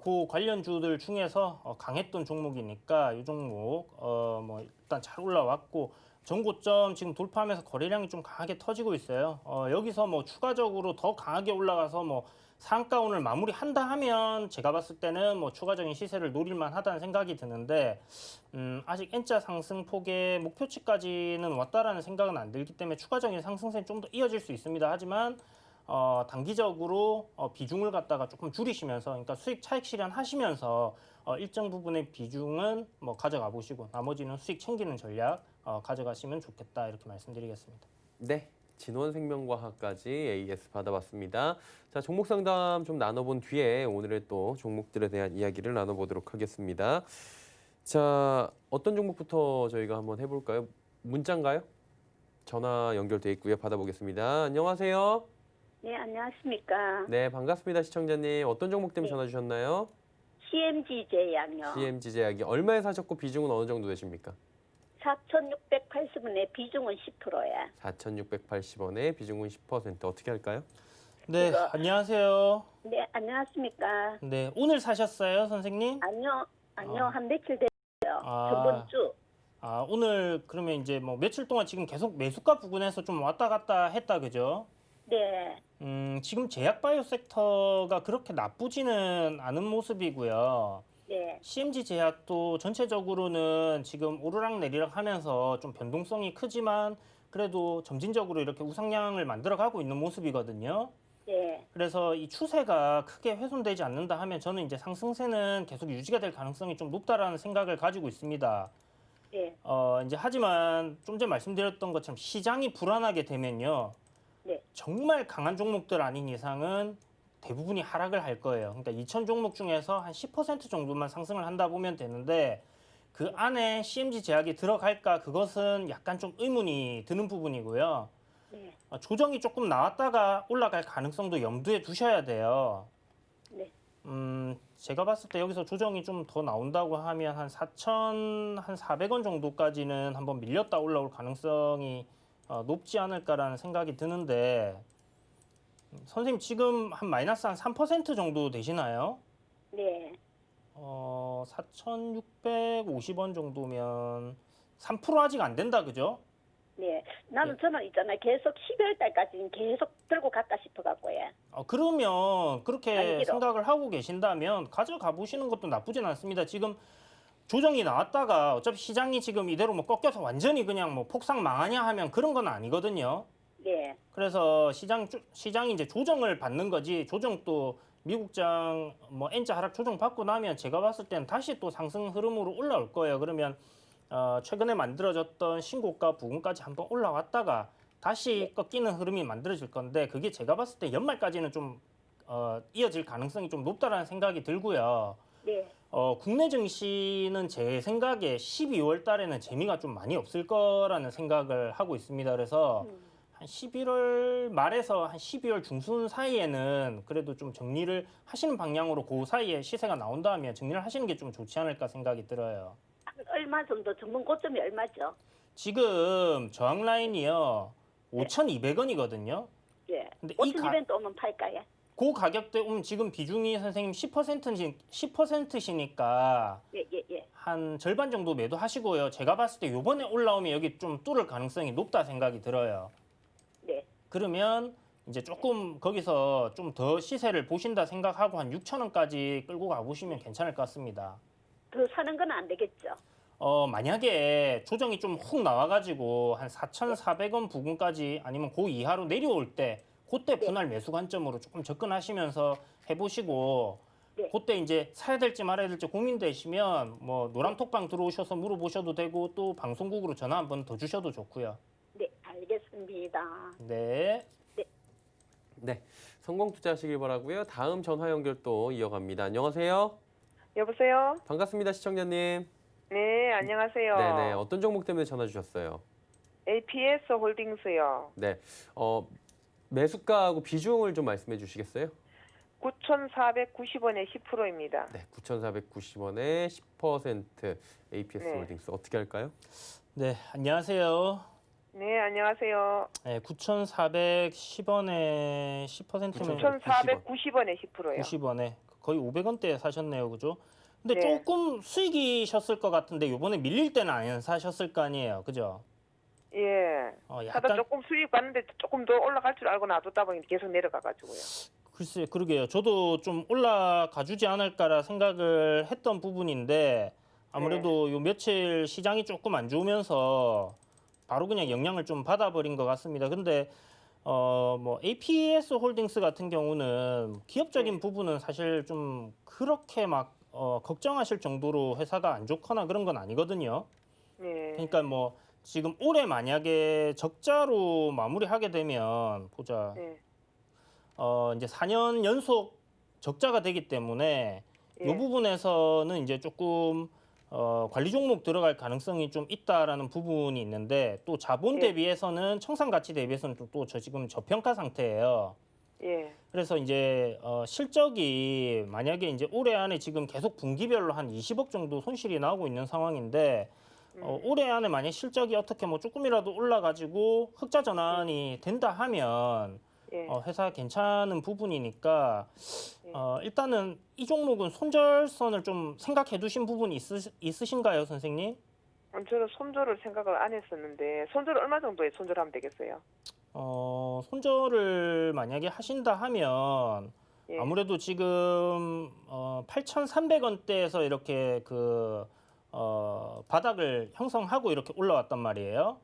그 관련주들 중에서 강했던 종목이니까 이 종목 뭐 일단 잘 올라왔고 전고점 지금 돌파하면서 거래량이 좀 강하게 터지고 있어요. 여기서 뭐 추가적으로 더 강하게 올라가서 뭐 상가 오늘 마무리한다 하면 제가 봤을 때는 뭐 추가적인 시세를 노릴만 하다는 생각이 드는데 아직 N자 상승폭의 목표치까지는 왔다라는 생각은 안 들기 때문에 추가적인 상승세는 좀 더 이어질 수 있습니다. 하지만 단기적으로 비중을 갖다가 조금 줄이시면서, 그러니까 수익 차익 실현하시면서 일정 부분의 비중은 뭐 가져가 보시고 나머지는 수익 챙기는 전략 가져가시면 좋겠다 이렇게 말씀드리겠습니다. 네, 진원생명과학까지 AS 받아봤습니다. 자, 종목 상담 좀 나눠본 뒤에 오늘의 또 종목들에 대한 이야기를 나눠보도록 하겠습니다. 자, 어떤 종목부터 저희가 한번 해볼까요? 문자인가요? 전화 연결돼 있고요. 받아보겠습니다. 안녕하세요. 네, 안녕하십니까. 네, 반갑습니다. 시청자님. 어떤 종목 때문에 네. 전화 주셨나요? CMG 제약요. CMG 제약이 얼마에 사셨고 비중은 어느 정도 되십니까? 4,680원에 비중은 10%야. 4,680원에 비중은 10%. 어떻게 할까요? 네, 이거- 안녕하세요. 네, 안녕하십니까. 네, 오늘 사셨어요, 선생님? 아니요, 아. 한 며칠 됐어요. 아. 저번 주. 오늘 그러면 이제 뭐 며칠 동안 지금 계속 매수가 부근에서 좀 왔다 갔다 했다, 그죠? 네, 지금 제약바이오 섹터가 그렇게 나쁘지는 않은 모습이고요. 네, CMG 제약도 전체적으로는 지금 오르락 내리락 하면서 좀 변동성이 크지만 그래도 점진적으로 이렇게 우상향을 만들어가고 있는 모습이거든요. 네, 그래서 이 추세가 크게 훼손되지 않는다 하면 저는 이제 상승세는 계속 유지가 될 가능성이 좀 높다라는 생각을 가지고 있습니다. 네, 이제 하지만 좀 전에 말씀드렸던 것처럼 시장이 불안하게 되면요. 네. 정말 강한 종목들 아닌 이상은 대부분이 하락을 할 거예요. 그러니까 2,000 종목 중에서 한 10% 정도만 상승을 한다 보면 되는데 그 안에 CMG 제약이 들어갈까 그것은 약간 좀 의문이 드는 부분이고요. 네, 조정이 조금 나왔다가 올라갈 가능성도 염두에 두셔야 돼요. 네. 제가 봤을 때 여기서 조정이 좀 더 나온다고 하면 한 4,400원 정도까지는 한번 밀렸다 올라올 가능성이 높지 않을까라는 생각이 드는데 선생님 지금 한 마이너스 한 3% 정도 되시나요? 네. 4,650원 정도면 3% 아직 안 된다, 그죠? 네, 나는 저는 있잖아요. 계속 12월 달까지는 계속 들고 갈까 싶어갖고요. 그러면 그렇게 아니기로. 생각을 하고 계신다면 가져가 보시는 것도 나쁘진 않습니다. 지금 조정이 나왔다가 어차피 시장이 지금 이대로 뭐 꺾여서 완전히 그냥 뭐 폭삭 망하냐 하면 그런 건 아니거든요. 네, 그래서 시장이 이제 조정을 받는 거지 조정도 미국장 뭐 N자 하락 조정 받고 나면 제가 봤을 때는 다시 또 상승 흐름으로 올라올 거예요. 그러면 최근에 만들어졌던 신고가 부근까지 한번 올라왔다가 다시 꺾이는 흐름이 만들어질 건데 그게 제가 봤을 때 연말까지는 좀 이어질 가능성이 좀 높다라는 생각이 들고요. 네, 국내 증시는 제 생각에 12월 달에는 재미가 좀 많이 없을 거라는 생각을 하고 있습니다. 그래서 한 11월 말에서 한 12월 중순 사이에는 그래도 좀 정리를 하시는 방향으로 그 사이에 시세가 나온다면 정리를 하시는 게 좀 좋지 않을까 생각이 들어요. 얼마 정도 전문 고점이 얼마죠? 지금 저항 라인이요. 5,200원이거든요. 예. 근데 5,200원 오면 팔까요? 그 가격대 오면 지금 비중이 선생님 10%시니까 예, 예, 예. 한 절반 정도 매도하시고요. 제가 봤을 때 요번에 올라오면 여기 좀 뚫을 가능성이 높다 생각이 들어요. 네, 그러면 이제 조금 거기서 좀 더 시세를 보신다 생각하고 한 6,000원까지 끌고 가보시면 괜찮을 것 같습니다. 더 사는 건 안 되겠죠? 만약에 조정이 좀 훅 나와가지고 한 4,400원 부근까지 아니면 그 이하로 내려올 때 그때 분할 매수 관점으로 조금 접근하시면서 해보시고 네. 그때 이제 사야 될지 말아야 될지 고민되시면 뭐 노란톡방 들어오셔서 물어보셔도 되고 또 방송국으로 전화 한번 더 주셔도 좋고요. 네, 알겠습니다. 네. 네, 성공 투자하시길 바라고요. 다음 전화 연결 또 이어갑니다. 안녕하세요. 여보세요? 반갑습니다, 시청자님. 네, 안녕하세요. 네네, 어떤 종목 때문에 전화 주셨어요? APS 홀딩스요. 네, 매수가하고 비중을 좀 말씀해 주시겠어요? 9,490원에 10%입니다. 네, 9,490원에 10% APS 네. 홀딩스 어떻게 할까요? 네, 안녕하세요. 네, 안녕하세요. 네, 9,410원에 10%면 9,490원에 10%요. 90원에 거의 500원대에 사셨네요, 그죠? 근데 네. 조금 수익이셨을 것 같은데 요번에 밀릴 때는 안 사셨을 거 아니에요, 그죠? 예. 하다 약간 조금 수익 봤는데 조금 더 올라갈 줄 알고 놔뒀다 보니 계속 내려가가지고요. 글쎄, 그러게요. 저도 좀 올라가 주지 않을까라 생각을 했던 부분인데 아무래도 요 며칠 시장이 조금 안 좋으면서 바로 그냥 영향을 좀 받아버린 것 같습니다. 근데 뭐 APS 홀딩스 같은 경우는 기업적인 부분은 사실 좀 그렇게 막 걱정하실 정도로 회사가 안 좋거나 그런 건 아니거든요. 네. 그러니까 뭐 지금 올해 만약에 적자로 마무리하게 되면 보자. 네. 이제 4년 연속 적자가 되기 때문에 이 예. 부분에서는 이제 조금 관리 종목 들어갈 가능성이 좀 있다라는 부분이 있는데 또 자본 예. 대비해서는 청산 가치 대비해서는 또 저 지금 저평가 상태예요. 예. 그래서 이제 실적이 만약에 이제 올해 안에 지금 계속 분기별로 한 20억 정도 손실이 나오고 있는 상황인데 올해 안에 만약 실적이 어떻게 뭐 조금이라도 올라가지고 흑자 전환이 된다 하면 예. 회사 괜찮은 부분이니까 예. 일단은 이 종목은 손절선을 좀 생각해 두신 부분이 있으신가요, 선생님? 저는 손절을 생각을 안 했었는데 손절 얼마 정도에 손절하면 되겠어요? 손절을 만약에 하신다 하면 예. 아무래도 지금 8,300원대에서 이렇게 바닥을 형성하고 이렇게 올라왔단 말이에요.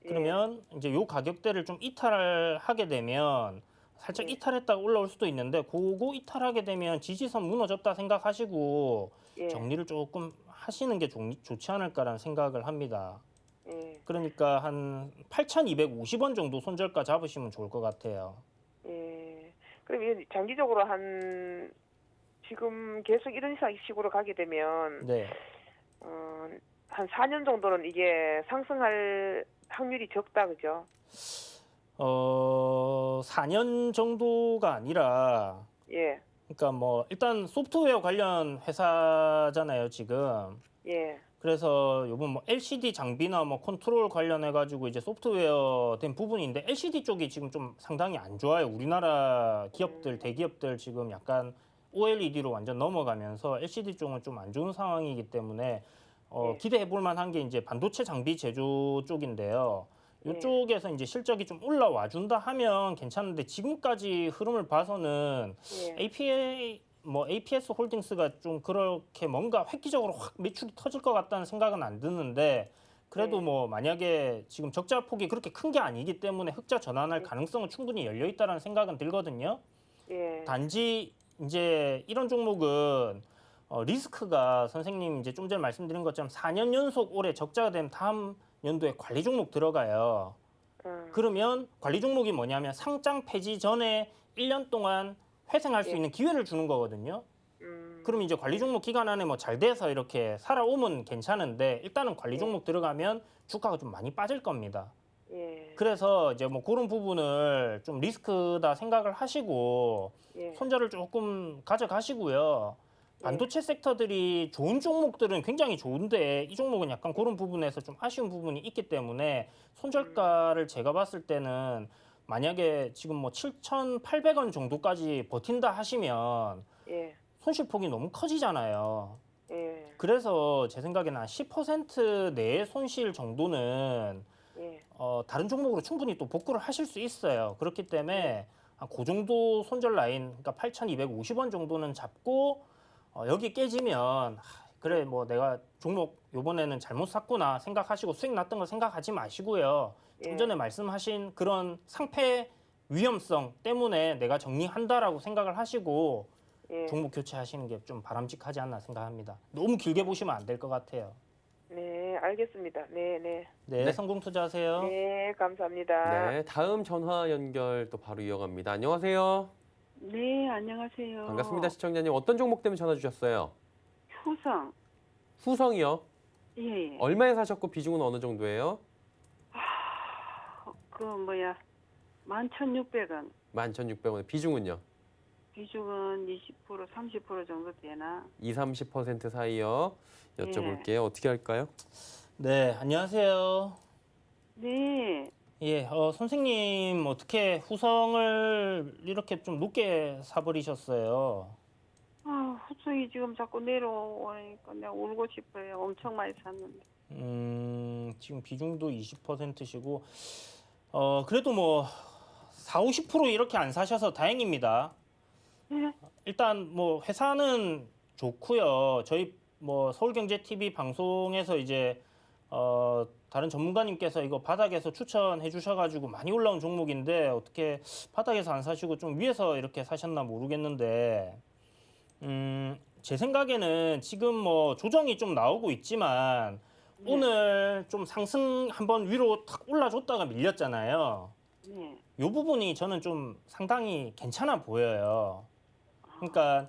예. 그러면 이제 요 가격대를 좀 이탈하게 되면 살짝 예. 이탈했다가 올라올 수도 있는데 그거 이탈하게 되면 지지선 무너졌다 생각하시고 예. 정리를 조금 하시는 게 좋지 않을까라는 생각을 합니다. 예. 그러니까 한 8,250원 정도 손절가 잡으시면 좋을 것 같아요. 예. 그럼 이게 장기적으로 지금 계속 이런 식으로 가게 되면 네. 한 4년 정도는 이게 상승할 확률이 적다, 그죠? 4년 정도가 아니라 예. 그러니까 뭐 일단 소프트웨어 관련 회사잖아요, 지금. 예. 그래서 요번 뭐 LCD 장비나 뭐 컨트롤 관련해 가지고 이제 소프트웨어 된 부분인데 LCD 쪽이 지금 좀 상당히 안 좋아요. 우리나라 기업들, 대기업들 지금 약간 OLED로 완전 넘어가면서 LCD 쪽은 좀 안 좋은 상황이기 때문에 예. 기대해 볼 만한 게 이제 반도체 장비 제조 쪽인데요. 예. 이쪽에서 이제 실적이 좀 올라와 준다 하면 괜찮은데 지금까지 흐름을 봐서는 예. APS 홀딩스가 좀 그렇게 뭔가 획기적으로 확 매출이 터질 것 같다는 생각은 안 드는데 그래도 네. 뭐 만약에 지금 적자 폭이 그렇게 큰 게 아니기 때문에 흑자 전환할 가능성은 충분히 열려 있다라는 생각은 들거든요. 예. 단지 이제 이런 종목은 리스크가 선생님 이제 좀 전에 말씀드린 것처럼 4년 연속 올해 적자가 되면 다음 연도에 관리 종목 들어가요. 그러면 관리 종목이 뭐냐면 상장 폐지 전에 1년 동안 회생할 수 예. 있는 기회를 주는 거거든요. 그럼 이제 관리 종목 기간 안에 뭐 잘 돼서 이렇게 살아오면 괜찮은데 일단은 관리 예. 종목 들어가면 주가가 좀 많이 빠질 겁니다. 예. 그래서 이제 뭐 그런 부분을 좀 리스크다 생각을 하시고 예. 손절을 조금 가져가시고요. 반도체 섹터들이 좋은 종목들은 굉장히 좋은데 이 종목은 약간 그런 부분에서 좀 아쉬운 부분이 있기 때문에 손절가를 제가 봤을 때는 만약에 지금 뭐 7,800원 정도까지 버틴다 하시면 예. 손실폭이 너무 커지잖아요. 예. 그래서 제 생각에는 한 10% 내의 손실 정도는 예. 다른 종목으로 충분히 또 복구를 하실 수 있어요. 그렇기 때문에 그 정도 손절 라인, 그러니까 8,250원 정도는 잡고 여기 깨지면 그래 뭐 내가 종목 요번에는 잘못 샀구나 생각하시고 수익 났던 거 생각하지 마시고요. 좀 전에 말씀하신 그런 상패 위험성 때문에 내가 정리한다라고 생각을 하시고 예. 종목 교체하시는 게 좀 바람직하지 않나 생각합니다. 너무 길게 보시면 안 될 것 같아요. 네, 알겠습니다. 네, 네. 네, 성공 투자하세요. 네, 감사합니다. 네, 다음 전화 연결 또 바로 이어갑니다. 안녕하세요. 네, 안녕하세요. 반갑습니다, 시청자님. 어떤 종목 때문에 전화 주셨어요? 후성. 후성이요. 예, 예. 얼마에 사셨고 비중은 어느 정도예요? 그 뭐야, 11,600원. 11,600원. 비중은요? 비중은 20%, 30% 정도 되나? 20-30% 사이요. 여쭤볼게요. 어떻게 할까요? 네, 안녕하세요. 네. 예, 선생님 어떻게 후성을 이렇게 좀 높게 사버리셨어요? 후성이 지금 자꾸 내려오니까 내가 울고 싶어요. 엄청 많이 샀는데. 지금 비중도 20%시고, 그래도 뭐 40-50% 이렇게 안 사셔서 다행입니다. 네. 일단 뭐 회사는 좋고요. 저희 뭐 서울경제TV 방송에서 이제 다른 전문가님께서 이거 바닥에서 추천해 주셔가지고 많이 올라온 종목인데 어떻게 바닥에서 안 사시고 좀 위에서 이렇게 사셨나 모르겠는데 제 생각에는 지금 뭐 조정이 좀 나오고 있지만 오늘 좀 상승 한번 위로 탁 올라줬다가 밀렸잖아요. 네. 이 부분이 저는 좀 상당히 괜찮아 보여요. 그러니까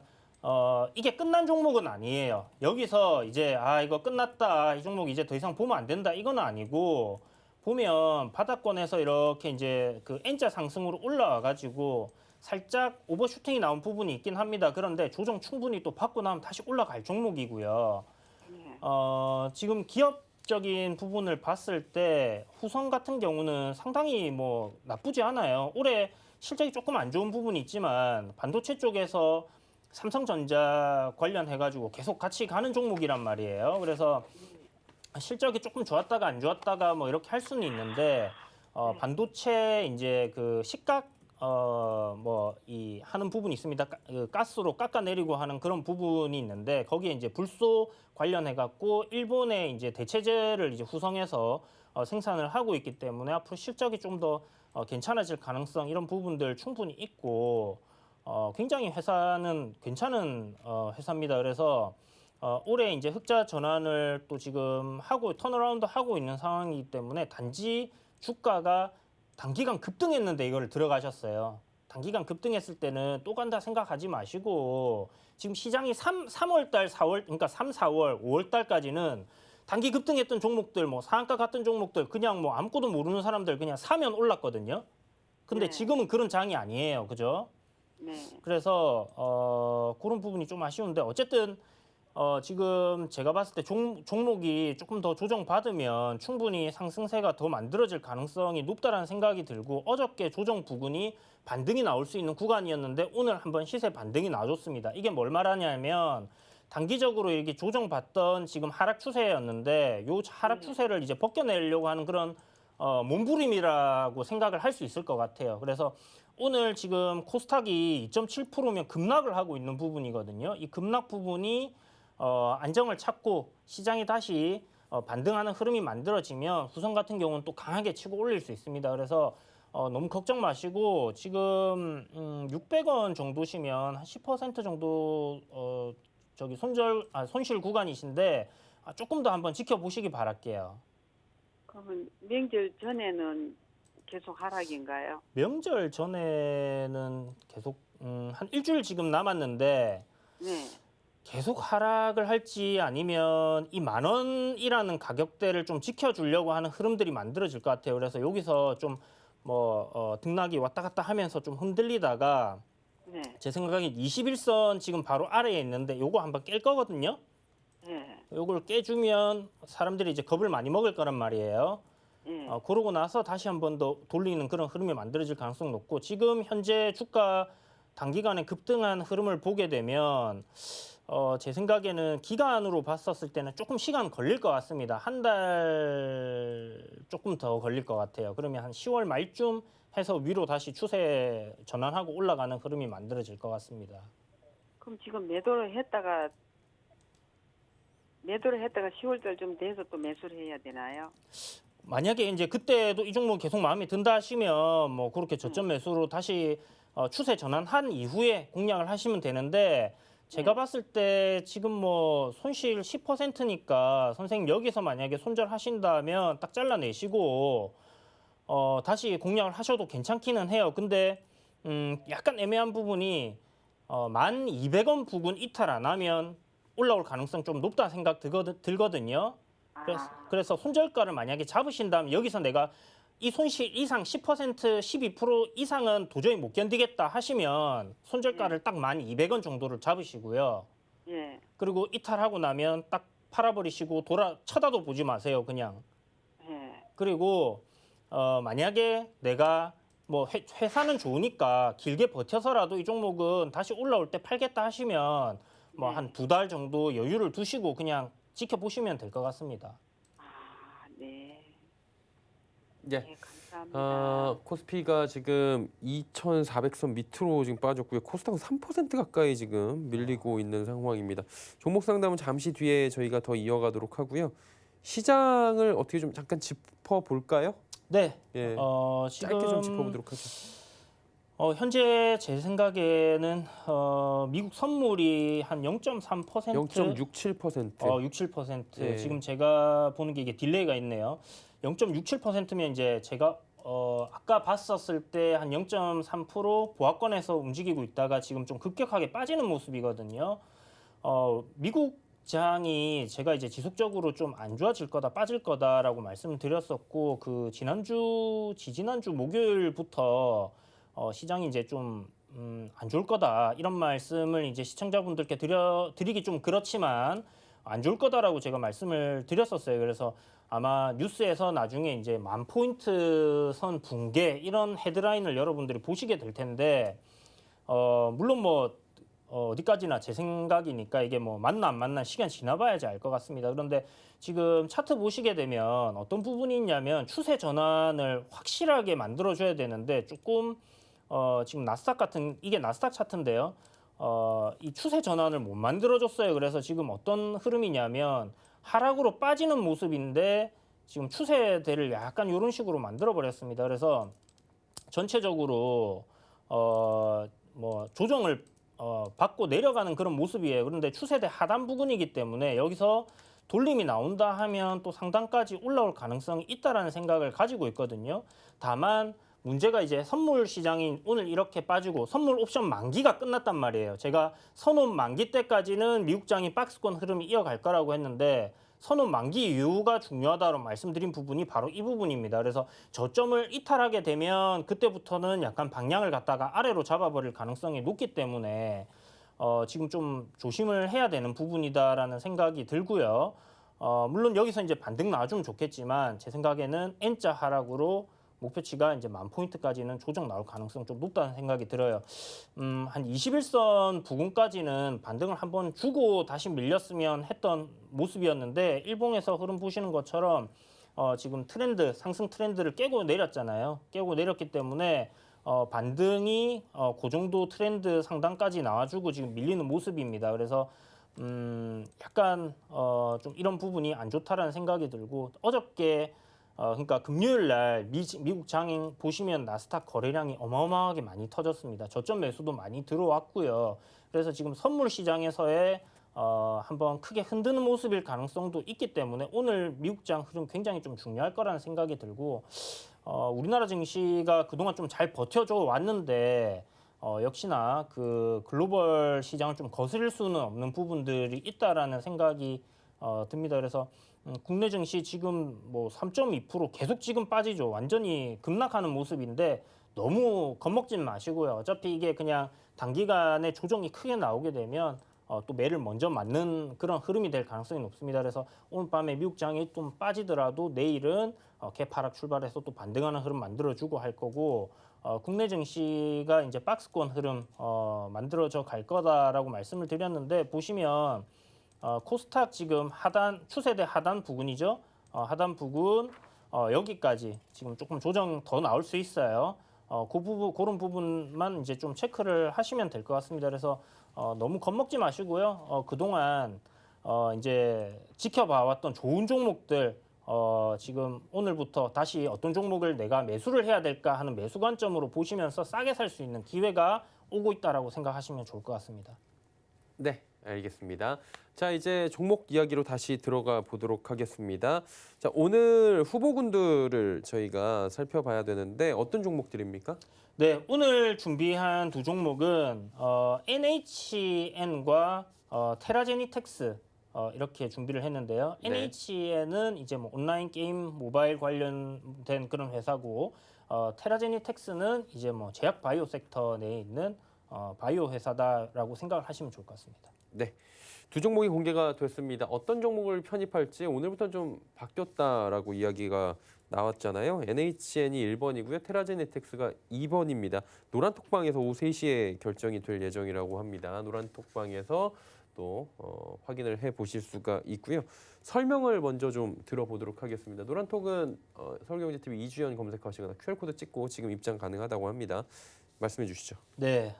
이게 끝난 종목은 아니에요. 여기서 이제 이거 끝났다, 이 종목 이제 더 이상 보면 안 된다, 이건 아니고 보면 바닥권에서 이렇게 이제 그 N자 상승으로 올라와 가지고 살짝 오버슈팅이 나온 부분이 있긴 합니다. 그런데 조정 충분히 또 받고 나면 다시 올라갈 종목이고요. 네. 지금 기업적인 부분을 봤을 때 후성 같은 경우는 상당히 뭐 나쁘지 않아요. 올해 실적이 조금 안 좋은 부분이 있지만 반도체 쪽에서 삼성전자 관련해가지고 계속 같이 가는 종목이란 말이에요. 그래서 실적이 조금 좋았다가 안 좋았다가 뭐 이렇게 할 수는 있는데 반도체 이제 그 식각 뭐 이 하는 부분이 있습니다. 가스로 깎아내리고 하는 그런 부분이 있는데 거기에 이제 불소 관련해 갖고 일본의 이제 대체재를 이제 후성해서 생산을 하고 있기 때문에 앞으로 실적이 좀 더 괜찮아질 가능성 이런 부분들 충분히 있고 굉장히 회사는 괜찮은 회사입니다. 그래서 올해 이제 흑자 전환을 또 지금 하고 턴어라운드 하고 있는 상황이기 때문에 단지 주가가 단기간 급등했는데 이걸 들어가셨어요. 단기간 급등했을 때는 또 간다 생각하지 마시고 지금 시장이 3월 달, 4월 그러니까 3, 4월, 5월 달까지는 단기 급등했던 종목들 뭐 상한가 같은 종목들 그냥 뭐 아무것도 모르는 사람들 그냥 사면 올랐거든요. 근데 네. 지금은 그런 장이 아니에요. 그죠? 네. 그래서 그런 부분이 좀 아쉬운데 어쨌든 지금 제가 봤을 때 종목이 조금 더 조정받으면 충분히 상승세가 더 만들어질 가능성이 높다라는 생각이 들고 어저께 조정 부근이 반등이 나올 수 있는 구간이었는데 오늘 한번 시세 반등이 나와줬습니다. 이게 뭘 말하냐면 단기적으로 이렇게 조정받던 지금 하락 추세였는데 요 하락 추세를 이제 벗겨내려고 하는 그런 몸부림이라고 생각을 할 수 있을 것 같아요. 그래서 오늘 지금 코스닥이 2.7%면 급락을 하고 있는 부분이거든요. 이 급락 부분이 안정을 찾고 시장이 다시 반등하는 흐름이 만들어지면 후성 같은 경우는 또 강하게 치고 올릴 수 있습니다. 그래서 너무 걱정 마시고 지금 600원 정도시면 한 10% 정도 저기 손실 구간이신데 조금 더 한번 지켜보시기 바랄게요. 그러면 명절 전에는 계속 하락인가요? 명절 전에는 계속 한 일주일 지금 남았는데 네. 계속 하락을 할지 아니면 이 10,000원이라는 가격대를 좀 지켜주려고 하는 흐름들이 만들어질 것 같아요. 그래서 여기서 좀 뭐 등락이 왔다 갔다 하면서 좀 흔들리다가 네. 제 생각에 21선 지금 바로 아래에 있는데 요거 한번 깰 거거든요. 네. 요걸 깨주면 사람들이 이제 겁을 많이 먹을 거란 말이에요. 네. 그러고 나서 다시 한 번 더 돌리는 그런 흐름이 만들어질 가능성이 높고 지금 현재 주가 단기간에 급등한 흐름을 보게 되면 제 생각에는 기간으로 봤었을 때는 조금 시간 걸릴 것 같습니다. 한 달 조금 더 걸릴 것 같아요. 그러면 한 10월 말쯤 해서 위로 다시 추세 전환하고 올라가는 흐름이 만들어질 것 같습니다. 그럼 지금 매도를 했다가 10월달 좀 돼서 또 매수를 해야 되나요? 만약에 이제 그때도 이 종목 계속 마음에 든다 하시면 뭐 그렇게 저점 매수로 다시 추세 전환한 이후에 공략을 하시면 되는데 제가 봤을 때 지금 뭐 손실 10%니까 선생님 여기서 만약에 손절하신다면 딱 잘라내시고 다시 공략을 하셔도 괜찮기는 해요. 근데 약간 애매한 부분이 1,200원 부근 이탈 안 하면 올라올 가능성 좀 높다는 생각 들거든요. 그래서 손절가를 만약에 잡으신다면 여기서 내가 이 손실 이상 10%, 12% 이상은 도저히 못 견디겠다 하시면 손절가를 딱 1,200원 정도를 잡으시고요. 예. 그리고 이탈하고 나면 딱 팔아버리시고 쳐다도 보지 마세요, 그냥. 예. 그리고 만약에 내가 뭐 회사는 좋으니까 길게 버텨서라도 이 종목은 다시 올라올 때 팔겠다 하시면 뭐 한 2달 정도 여유를 두시고 그냥 지켜보시면 될 것 같습니다. 네. 예. 네, 감사합니다. 코스피가 지금 2,400선 밑으로 지금 빠졌고요. 코스닥은 3% 가까이 지금 밀리고 있는 상황입니다. 종목 상담은 잠시 뒤에 저희가 더 이어가도록 하고요. 시장을 어떻게 좀 잠깐 짚어볼까요? 네. 예. 지금 짧게 좀 짚어보도록 하죠. 현재 제 생각에는 미국 선물이 한 0.3%, 0.67%. 67%. 예. 지금 제가 보는 게 이게 딜레이가 있네요. 0.67%면 이제 제가 아까 봤었을 때 한 0.3% 보합권에서 움직이고 있다가 지금 좀 급격하게 빠지는 모습이거든요. 미국 장이 제가 이제 지속적으로 좀 안 좋아질 거다, 빠질 거다라고 말씀을 드렸었고 그 지지난주 목요일부터 시장이 이제 좀 안 좋을 거다 이런 말씀을 이제 시청자분들께 드리기 좀 그렇지만 안 좋을 거다라고 제가 말씀을 드렸었어요. 그래서 아마 뉴스에서 나중에 이제 10,000포인트 선 붕괴 이런 헤드라인을 여러분들이 보시게 될 텐데 물론 뭐 어디까지나 제 생각이니까 이게 뭐 맞나 안 맞나 시간 지나봐야지 알 것 같습니다. 그런데 지금 차트 보시게 되면 어떤 부분이 있냐면 추세 전환을 확실하게 만들어줘야 되는데 조금 지금 나스닥 같은 이게 나스닥 차트인데요. 이 추세 전환을 못 만들어줬어요. 그래서 지금 어떤 흐름이냐면 하락으로 빠지는 모습인데 지금 추세대를 약간 이런 식으로 만들어 버렸습니다. 그래서 전체적으로 뭐 조정을 받고 내려가는 그런 모습이에요. 그런데 추세대 하단 부근이기 때문에 여기서 돌림이 나온다 하면 또 상단까지 올라올 가능성이 있다라는 생각을 가지고 있거든요. 다만 문제가 이제 선물 시장이 오늘 이렇게 빠지고 선물 옵션 만기가 끝났단 말이에요. 제가 선온 만기 때까지는 미국장이 박스권 흐름이 이어갈 거라고 했는데 선온 만기 이유가 중요하다고 말씀드린 부분이 바로 이 부분입니다. 그래서 저점을 이탈하게 되면 그때부터는 약간 방향을 갖다가 아래로 잡아버릴 가능성이 높기 때문에 지금 좀 조심을 해야 되는 부분이다라는 생각이 들고요. 물론 여기서 이제 반등 나와주면 좋겠지만 제 생각에는 N자 하락으로 목표치가 이제 10,000포인트까지는 조정 나올 가능성 좀 높다는 생각이 들어요. 한 21선 부근까지는 반등을 한번 주고 다시 밀렸으면 했던 모습이었는데 일봉에서 흐름 보시는 것처럼 지금 트렌드, 상승 트렌드를 깨고 내렸잖아요. 깨고 내렸기 때문에 반등이 그 정도 트렌드 상단까지 나와주고 지금 밀리는 모습입니다. 그래서 약간 좀 이런 부분이 안 좋다라는 생각이 들고 어저께 그러니까 금요일 날 미국 장행 보시면 나스닥 거래량이 어마어마하게 많이 터졌습니다. 저점 매수도 많이 들어왔고요. 그래서 지금 선물 시장에서의 한번 크게 흔드는 모습일 가능성도 있기 때문에 오늘 미국장 흐름 굉장히 좀 중요할 거라는 생각이 들고 우리나라 증시가 그동안 좀 잘 버텨줘 왔는데 역시나 그 글로벌 시장을 좀 거스릴 수는 없는 부분들이 있다라는 생각이 듭니다. 그래서 국내 증시 지금 뭐 3.2% 계속 지금 빠지죠. 완전히 급락하는 모습인데 너무 겁먹지 마시고요. 어차피 이게 그냥 단기간에 조정이 크게 나오게 되면 또 매를 먼저 맞는 그런 흐름이 될 가능성이 높습니다. 그래서 오늘 밤에 미국장이 좀 빠지더라도 내일은 갭 하락 출발해서 또 반등하는 흐름 만들어주고 할 거고 국내 증시가 이제 박스권 흐름 만들어져 갈 거다라고 말씀을 드렸는데 보시면 코스닥 지금 하단 추세대 하단 부근이죠. 하단 부근 여기까지 지금 조금 조정 더 나올 수 있어요. 그런 부분만 이제 좀 체크를 하시면 될 것 같습니다. 그래서 너무 겁먹지 마시고요. 그동안 이제 지켜봐왔던 좋은 종목들 지금 오늘부터 다시 어떤 종목을 내가 매수를 해야 될까 하는 매수 관점으로 보시면서 싸게 살 수 있는 기회가 오고 있다라고 생각하시면 좋을 것 같습니다. 네, 알겠습니다. 자, 이제 종목 이야기로 다시 들어가 보도록 하겠습니다. 자, 오늘 후보군들을 저희가 살펴봐야 되는데 어떤 종목들입니까? 네, 오늘 준비한 두 종목은 NHN과 테라제니텍스 이렇게 준비를 했는데요. 네. NHN은 이제 뭐 온라인 게임 모바일 관련된 그런 회사고 테라제니텍스는 이제 뭐 제약 바이오 섹터 내에 있는 바이오 회사다라고 생각을 하시면 좋을 것 같습니다. 네, 두 종목이 공개가 됐습니다. 어떤 종목을 편입할지 오늘부터 좀 바뀌었다라고 이야기가 나왔잖아요. NHN이 1번이고요. 테라제네텍스가 2번입니다. 노란톡방에서 오후 3시에 결정이 될 예정이라고 합니다. 노란톡방에서 또 확인을 해보실 수가 있고요. 설명을 먼저 좀 들어보도록 하겠습니다. 노란톡은 서울경제TV 이주연 검색하시거나 QR코드 찍고 지금 입장 가능하다고 합니다. 말씀해 주시죠. 네,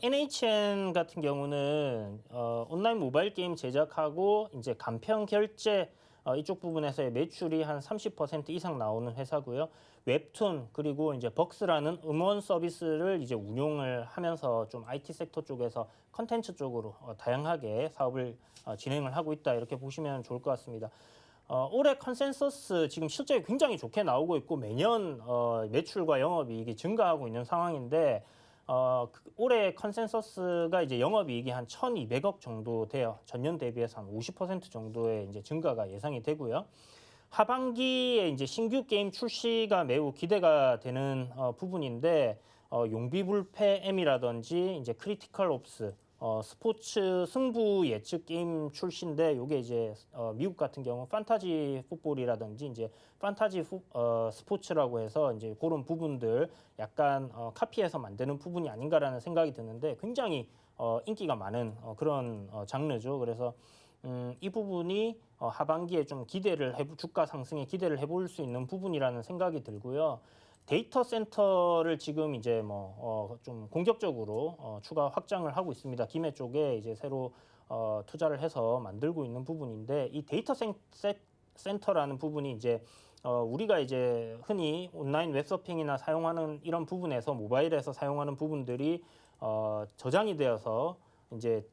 NHN 같은 경우는 온라인 모바일 게임 제작하고 이제 간편 결제 이쪽 부분에서의 매출이 한 30% 이상 나오는 회사고요. 웹툰 그리고 이제 벅스라는 음원 서비스를 이제 운용을 하면서 좀 IT 섹터 쪽에서 컨텐츠 쪽으로 다양하게 사업을 진행을 하고 있다 이렇게 보시면 좋을 것 같습니다. 올해 컨센서스 지금 실적이 굉장히 좋게 나오고 있고 매년 매출과 영업이익이 증가하고 있는 상황인데 올해 컨센서스가 이제 영업이익이 한 1,200억 정도 돼요. 전년 대비해서 한 50% 정도의 이제 증가가 예상이 되고요. 하반기에 이제 신규 게임 출시가 매우 기대가 되는 부분인데 용비불패M이라든지 이제 크리티컬 옵스, 스포츠 승부 예측 게임 출시인데 이게 이제 미국 같은 경우 판타지 풋볼이라든지 이제 판타지 스포츠라고 해서 이제 그런 부분들 약간 카피해서 만드는 부분이 아닌가라는 생각이 드는데 굉장히 인기가 많은 그런 장르죠. 그래서 이 부분이 하반기에 좀 주가 상승에 기대를 해볼 수 있는 부분이라는 생각이 들고요. 데이터 센터를 지금 이제 좀 공격적으로 추가 확장을 하고 있습니다. 김해 쪽에 이제 새로 투자를 해서 만들고 있는 부분인데 이 데이터 센터라는 부분이 이제 우리가 이제 흔히 온라인 웹서핑이나 사용하는 이런 부분에서 모바일에서 사용하는 부분들이 저장이 되어서 이제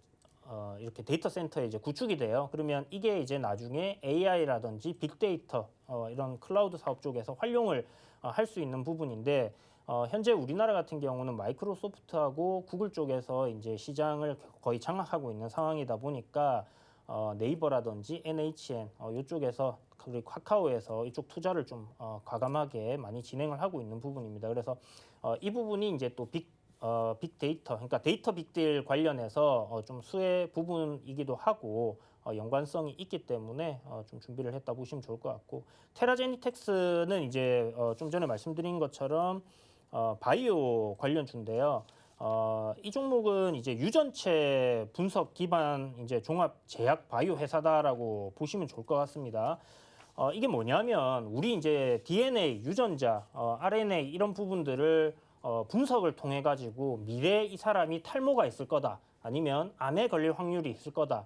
이렇게 데이터 센터에 이제 구축이 돼요. 그러면 이게 이제 나중에 AI라든지 빅데이터 이런 클라우드 사업 쪽에서 활용을 할 수 있는 부분인데 현재 우리나라 같은 경우는 마이크로소프트하고 구글 쪽에서 이제 시장을 거의 장악하고 있는 상황이다 보니까 네이버라든지 NHN 이쪽에서 그리고 카카오에서 이쪽 투자를 좀 과감하게 많이 진행을 하고 있는 부분입니다. 그래서 이 부분이 이제 또 빅데이터, 그러니까 데이터 빅딜 관련해서 좀 수혜 부분이기도 하고 연관성이 있기 때문에 좀 준비를 했다 보시면 좋을 것 같고 테라제니텍스는 이제 좀 전에 말씀드린 것처럼 바이오 관련주인데요. 이 종목은 이제 유전체 분석 기반 이제 종합 제약 바이오 회사다라고 보시면 좋을 것 같습니다. 이게 뭐냐면 우리 이제 DNA, 유전자, RNA 이런 부분들을 분석을 통해 가지고 미래에 이 사람이 탈모가 있을 거다, 아니면 암에 걸릴 확률이 있을 거다,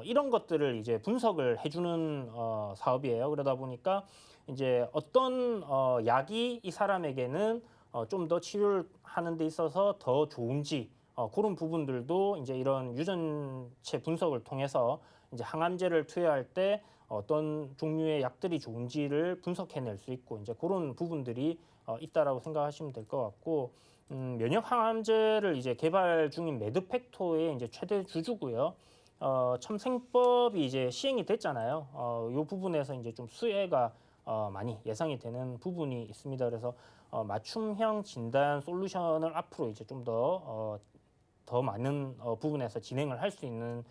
이런 것들을 이제 분석을 해주는 사업이에요. 그러다 보니까 이제 어떤 약이 이 사람에게는 좀 더 치료를 하는 데 있어서 더 좋은지 그런 부분들도 이제 이런 유전체 분석을 통해서 이제 항암제를 투여할 때 어떤 종류의 약들이 좋은지를 분석해낼 수 있고 이제 그런 부분들이 있다라고 생각하시면 될 것 같고 면역 항암제를 이제 개발 중인 매드팩토의 이제 최대 주주고요. 첨생법이 이제 시행이 됐잖아요. 이 부분에서 이제 좀 수혜가 많이 예상이 되는 부분이 있습니다. 그래서 맞춤형 진단 솔루션을 앞으로 이제 좀 더 많은 부분에서 진행을 할 수 있는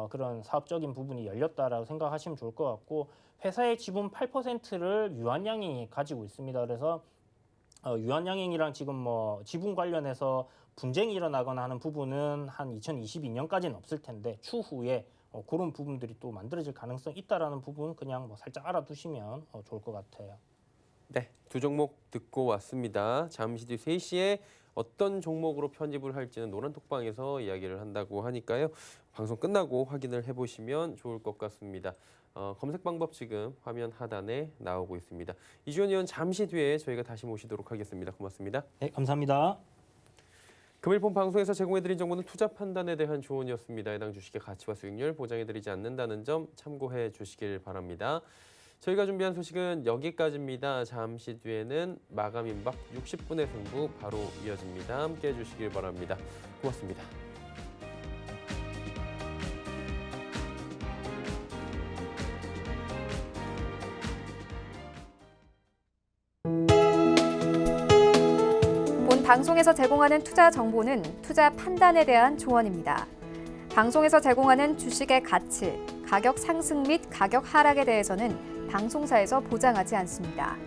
그런 사업적인 부분이 열렸다라고 생각하시면 좋을 것 같고 회사의 지분 8%를 유한양행이 가지고 있습니다. 그래서 유한양행이랑 지금 지분 관련해서 분쟁이 일어나거나 하는 부분은 한 2022년까지는 없을 텐데 추후에 그런 부분들이 또 만들어질 가능성이 있다라는 부분 그냥 살짝 알아두시면 좋을 것 같아요. 네, 두 종목 듣고 왔습니다. 잠시 뒤 3시에 어떤 종목으로 편입을 할지는 노란톡방에서 이야기를 한다고 하니까요. 방송 끝나고 확인을 해보시면 좋을 것 같습니다. 검색 방법 지금 화면 하단에 나오고 있습니다. 이주연 의원 잠시 뒤에 저희가 다시 모시도록 하겠습니다. 고맙습니다. 네, 감사합니다. 금일본 방송에서 제공해드린 정보는 투자 판단에 대한 조언이었습니다. 해당 주식의 가치와 수익률 보장해드리지 않는다는 점 참고해 주시길 바랍니다. 저희가 준비한 소식은 여기까지입니다. 잠시 뒤에는 마감 임박 60분의 승부 바로 이어집니다. 함께해 주시길 바랍니다. 고맙습니다. 본 방송에서 제공하는 투자 정보는 투자 판단에 대한 조언입니다. 방송에서 제공하는 주식의 가치, 가격 상승 및 가격 하락에 대해서는 방송사에서 보장하지 않습니다.